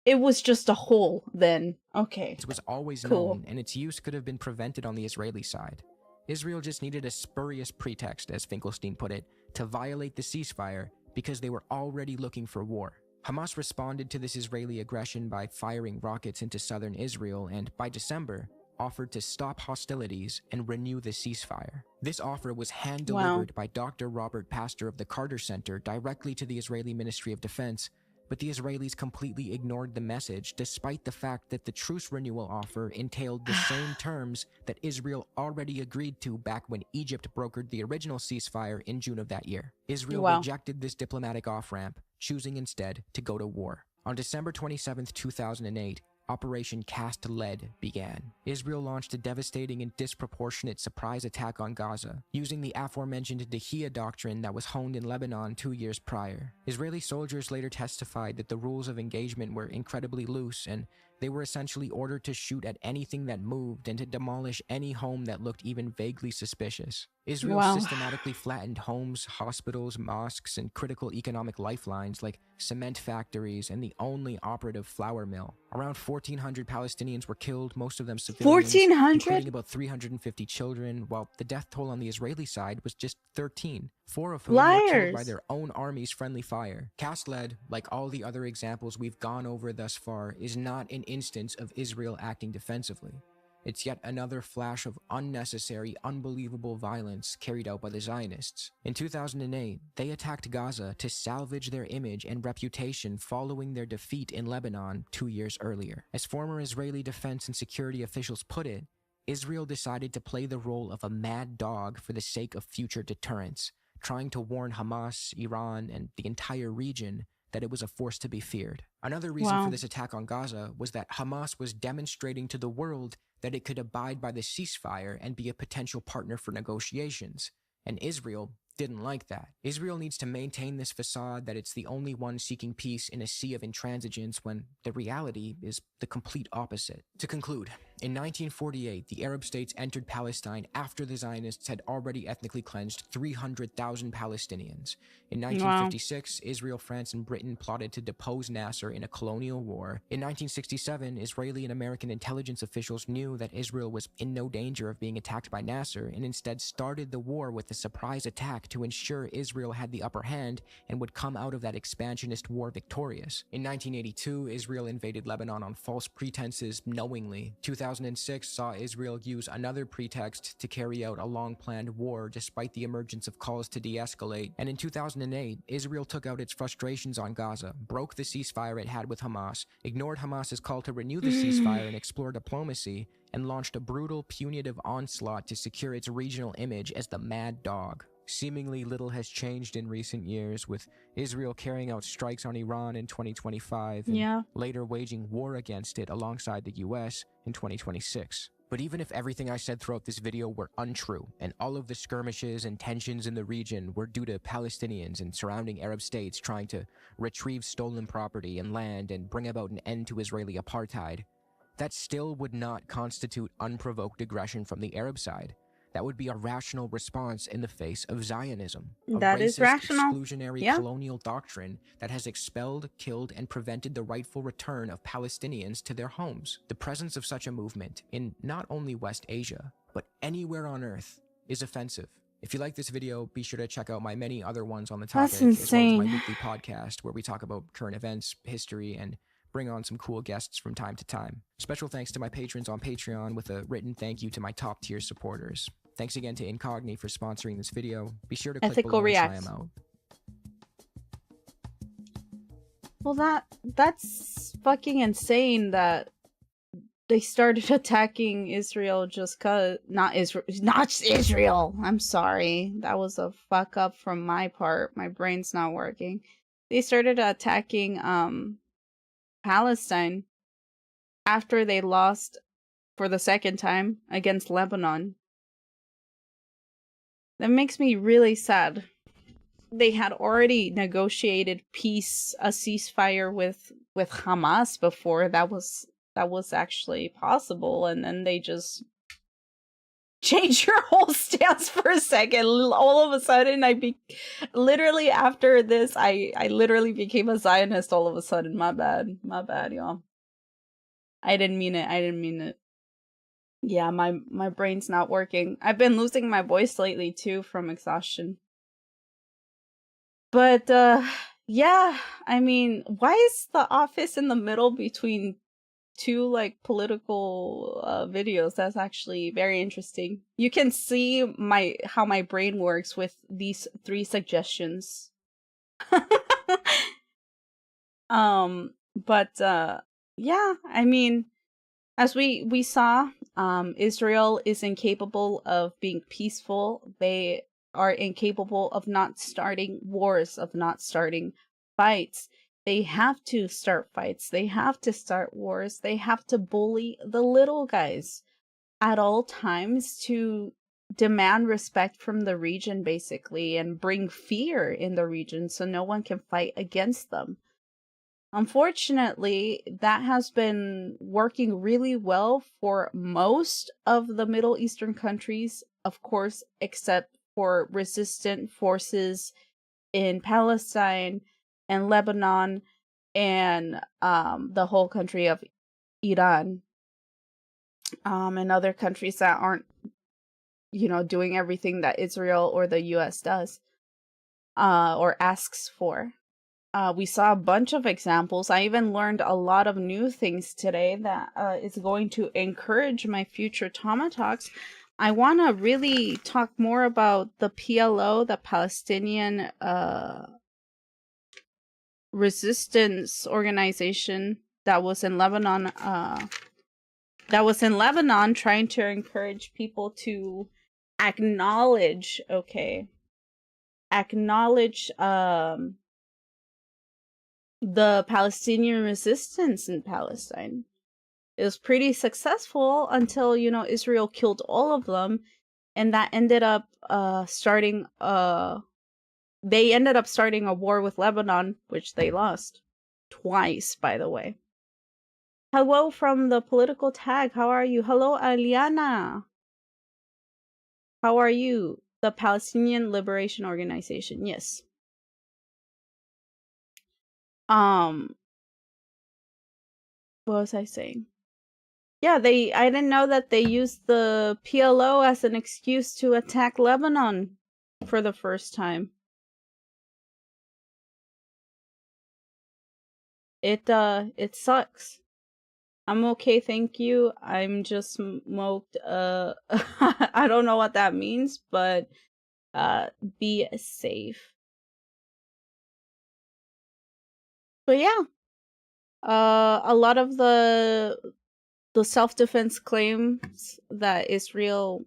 S1: it was just a hole. Then okay,
S2: it was always
S1: cool.
S2: known, and its use could have been prevented on the Israeli side. Israel just needed a spurious pretext, as Finkelstein put it, to violate the ceasefire because they were already looking for war. Hamas responded to this Israeli aggression by firing rockets into southern Israel, and by December, offered to stop hostilities and renew the ceasefire. This offer was hand-delivered by Dr. Robert Pastor of the Carter Center directly to the Israeli Ministry of Defense, but the Israelis completely ignored the message despite the fact that the truce renewal offer entailed the same terms that Israel already agreed to back when Egypt brokered the original ceasefire in June of that year. Israel rejected this diplomatic off-ramp, choosing instead to go to war. On December 27, 2008, Operation Cast Lead began. Israel launched a devastating and disproportionate surprise attack on Gaza, using the aforementioned Dahiyya doctrine that was honed in Lebanon 2 years prior. Israeli soldiers later testified that the rules of engagement were incredibly loose, and they were essentially ordered to shoot at anything that moved and to demolish any home that looked even vaguely suspicious. Israel systematically flattened homes, hospitals, mosques, and critical economic lifelines like cement factories and the only operative flour mill. Around 1,400 Palestinians were killed, most of them civilians,
S1: 1,400?
S2: including about 350 children, while the death toll on the Israeli side was just 13, 4 of whom were killed by their own army's friendly fire. Cast Lead, like all the other examples we've gone over thus far, is not an instance of Israel acting defensively. It's yet another flash of unnecessary, unbelievable violence carried out by the Zionists. In 2008, they attacked Gaza to salvage their image and reputation following their defeat in Lebanon 2 years earlier. As former Israeli defense and security officials put it, Israel decided to play the role of a mad dog for the sake of future deterrence, trying to warn Hamas, Iran, and the entire region that it was a force to be feared. Another reason for this attack on Gaza was that Hamas was demonstrating to the world that it could abide by the ceasefire and be a potential partner for negotiations. And Israel didn't like that. Israel needs to maintain this facade that it's the only one seeking peace in a sea of intransigence when the reality is the complete opposite. To conclude, in 1948, the Arab states entered Palestine after the Zionists had already ethnically cleansed 300,000 Palestinians. In 1956, Israel, France, and Britain plotted to depose Nasser in a colonial war. In 1967, Israeli and American intelligence officials knew that Israel was in no danger of being attacked by Nasser and instead started the war with a surprise attack to ensure Israel had the upper hand and would come out of that expansionist war victorious. In 1982, Israel invaded Lebanon on false pretenses knowingly. 2006 saw Israel use another pretext to carry out a long-planned war despite the emergence of calls to de-escalate. And in 2008, Israel took out its frustrations on Gaza, broke the ceasefire it had with Hamas, ignored Hamas's call to renew the ceasefire and explore diplomacy, and launched a brutal, punitive onslaught to secure its regional image as the mad dog. Seemingly little has changed in recent years, with Israel carrying out strikes on Iran in 2025 and later waging war against it alongside the US in 2026. But even if everything I said throughout this video were untrue, and all of the skirmishes and tensions in the region were due to Palestinians and surrounding Arab states trying to retrieve stolen property and land and bring about an end to Israeli apartheid, that still would not constitute unprovoked aggression from the Arab side. That would be a rational response in the face of Zionism, a racist, exclusionary colonial doctrine that has expelled, killed, and prevented the rightful return of Palestinians to their homes. The presence of such a movement in not only West Asia, but anywhere on Earth, is offensive. If you like this video, be sure to check out my many other ones on the topic, as well as my weekly podcast where we talk about current events, history, and bring on some cool guests from time to time. Special thanks to my patrons on Patreon, with a written thank you to my top tier supporters. Thanks again to Incogni for sponsoring this video. Be sure to click
S1: Ethical
S2: below and try
S1: reacts.
S2: them out.
S1: Well, that's fucking insane that they started attacking Israel just cause not Israel. I'm sorry. That was a fuck up from my part. My brain's not working. They started attacking Palestine after they lost for the second time against Lebanon. That makes me really sad. They had already negotiated peace, a ceasefire with Hamas before that was actually possible, and then they just changed your whole stance for a second. All of a sudden, literally after this, I literally became a Zionist all of a sudden. My bad, y'all. I didn't mean it. Yeah, my brain's not working. I've been losing my voice lately too from exhaustion. But yeah, I mean, why is The Office in the middle between two like political videos? That's actually very interesting. You can see how my brain works with these 3 suggestions. But yeah, I mean, as we saw, Israel is incapable of being peaceful. They are incapable of not starting wars, of not starting fights. They have to start fights. They have to start wars. They have to bully the little guys at all times to demand respect from the region, basically, and bring fear in the region so no one can fight against them. Unfortunately, that has been working really well for most of the Middle Eastern countries, of course, except for resistant forces in Palestine and Lebanon and the whole country of Iran, and other countries that aren't, doing everything that Israel or the US does or asks for. We saw a bunch of examples. I even learned a lot of new things today that is going to encourage my future TamaTalks. I want to really talk more about the PLO, the Palestinian resistance organization that was in Lebanon. Trying to encourage people to acknowledge the Palestinian resistance in Palestine. It was pretty successful until, Israel killed all of them, and that ended up starting a war with Lebanon, which they lost twice, by the way. Hello from the political tag. How are you? Hello, Aliana. How are you? The Palestinian Liberation Organization. Yes. What was I saying? Yeah, I didn't know that they used the PLO as an excuse to attack Lebanon for the first time. It sucks. I'm okay, thank you. I'm just smoked. I don't know what that means, but be safe. But yeah, a lot of the self-defense claims that Israel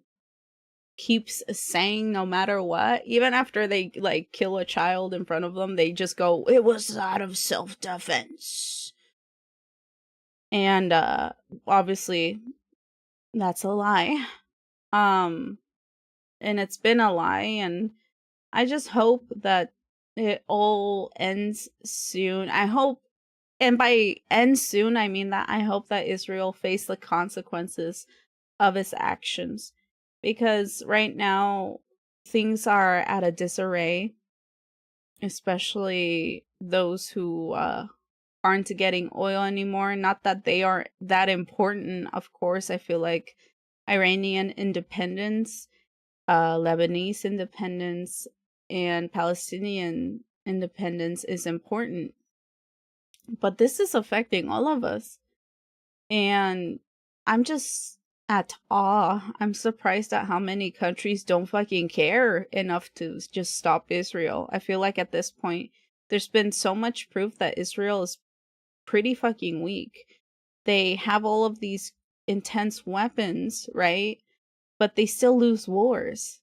S1: keeps saying, no matter what, even after they like kill a child in front of them, they just go, it was out of self-defense. And obviously that's a lie. And it's been a lie, and I just hope that it all ends soon. I hope, and by end soon, I mean that I hope that Israel face the consequences of its actions. Because right now, things are at a disarray, especially those who aren't getting oil anymore. Not that they are that important, of course. I feel like Iranian independence, Lebanese independence, and Palestinian independence is important. But this is affecting all of us. And I'm just at all. I'm surprised at how many countries don't fucking care enough to just stop Israel. I feel like at this point, there's been so much proof that Israel is pretty fucking weak. They have all of these intense weapons, right? But they still lose wars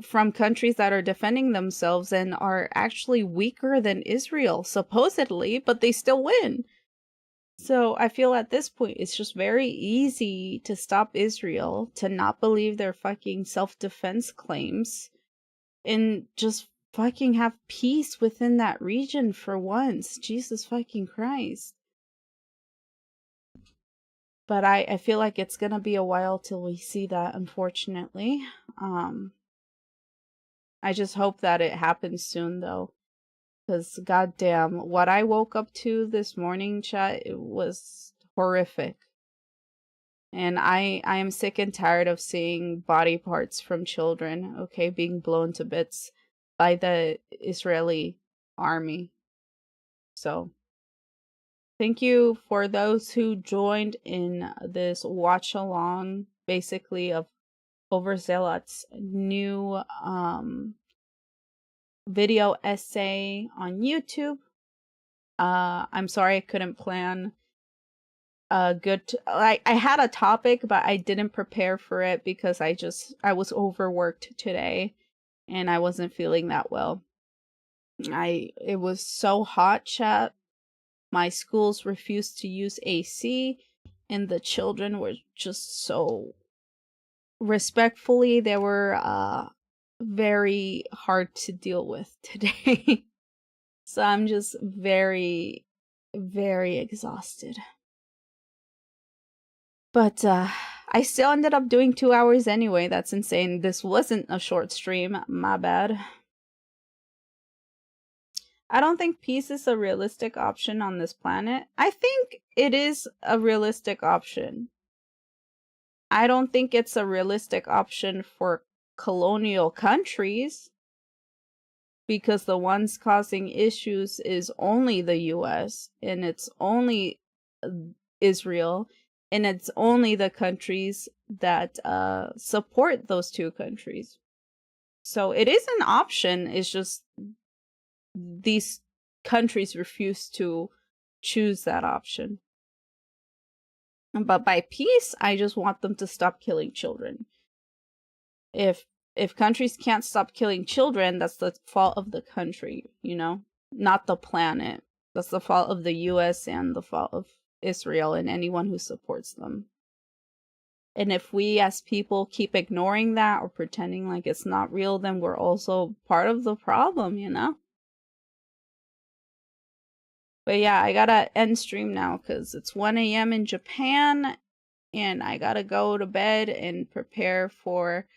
S1: from countries that are defending themselves and are actually weaker than Israel, supposedly, but they still win. So I feel at this point it's just very easy to stop Israel, to not believe their fucking self-defense claims, and just fucking have peace within that region for once. Jesus fucking Christ. But I feel like it's gonna be a while till we see that, unfortunately. I just hope that it happens soon, though. Because, goddamn, what I woke up to this morning, chat, it was horrific. And I am sick and tired of seeing body parts from children, okay, being blown to bits by the Israeli army. So, thank you for those who joined in this watch along, basically, of Overzealots' new video essay on YouTube. I'm sorry I couldn't plan a good I had a topic, but I didn't prepare for it because I was overworked today and I wasn't feeling that well. It was so hot, chat. My schools refused to use AC and the children were just so respectfully, they were very hard to deal with today. So I'm just very, very exhausted. But I still ended up doing 2 hours anyway. That's insane. This wasn't a short stream. My bad. I don't think peace is a realistic option on this planet. I think it is a realistic option. I don't think it's a realistic option for colonial countries, because the ones causing issues is only the US, and it's only Israel, and it's only the countries that support those two countries. So it is an option, it's just these countries refuse to choose that option. But by peace, I just want them to stop killing children. If countries can't stop killing children, that's the fault of the country, you know, not the planet. That's the fault of the US and the fault of Israel and anyone who supports them. And if we as people keep ignoring that or pretending like it's not real, then we're also part of the problem, you know? But yeah, I gotta end stream now because it's 1 a.m. in Japan and I gotta go to bed and prepare for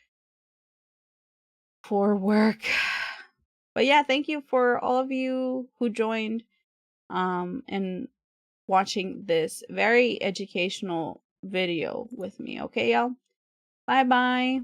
S1: work. But yeah, thank you for all of you who joined and watching this very educational video with me. Okay, y'all? Bye bye.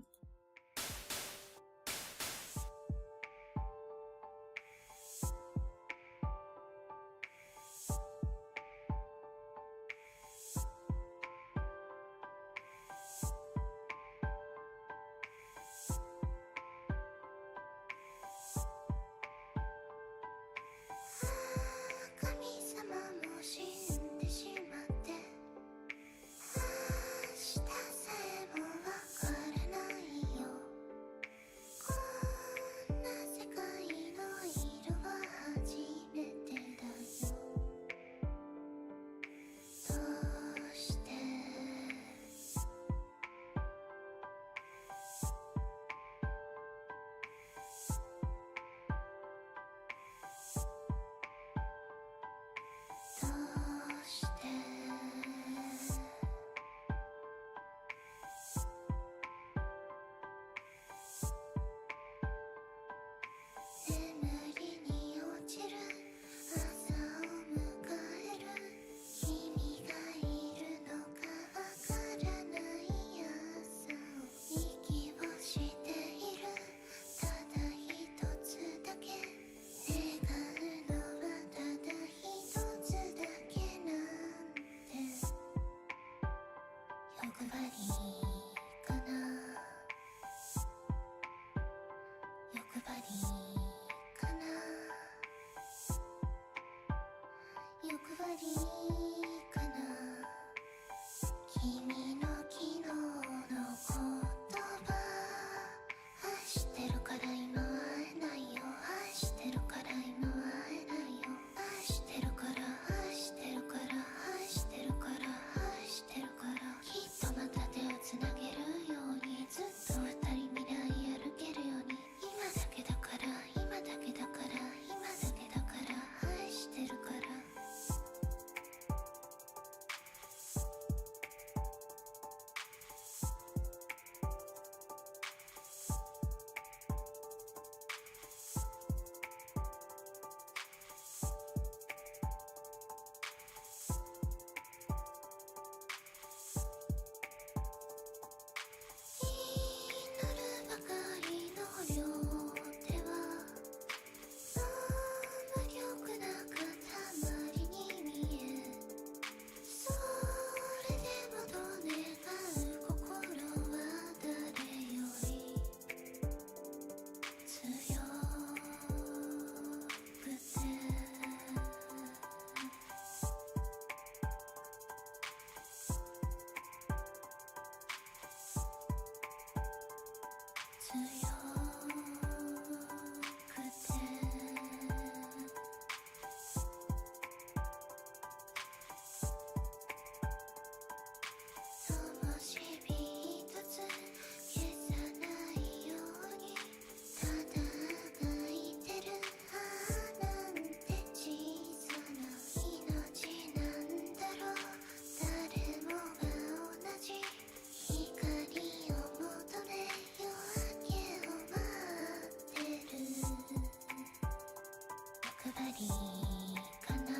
S5: りかな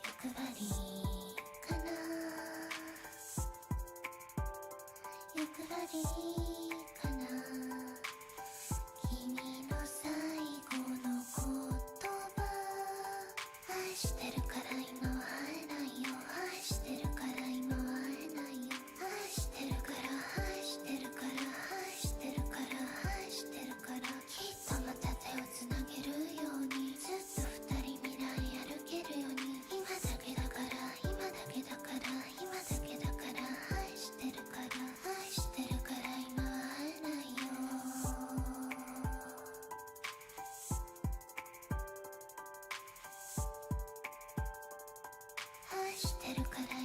S5: 欲張りかな欲張りかな君の最後の言葉愛してるから今は会えないよ愛してるから今は会えないよ愛してるから愛してるから愛してるから愛してるからきっとまた手をつなげるようにずっと二人未来歩けるように今だけだから今だけだから今だけだから愛してるから愛してるから今は会えないよ愛してるから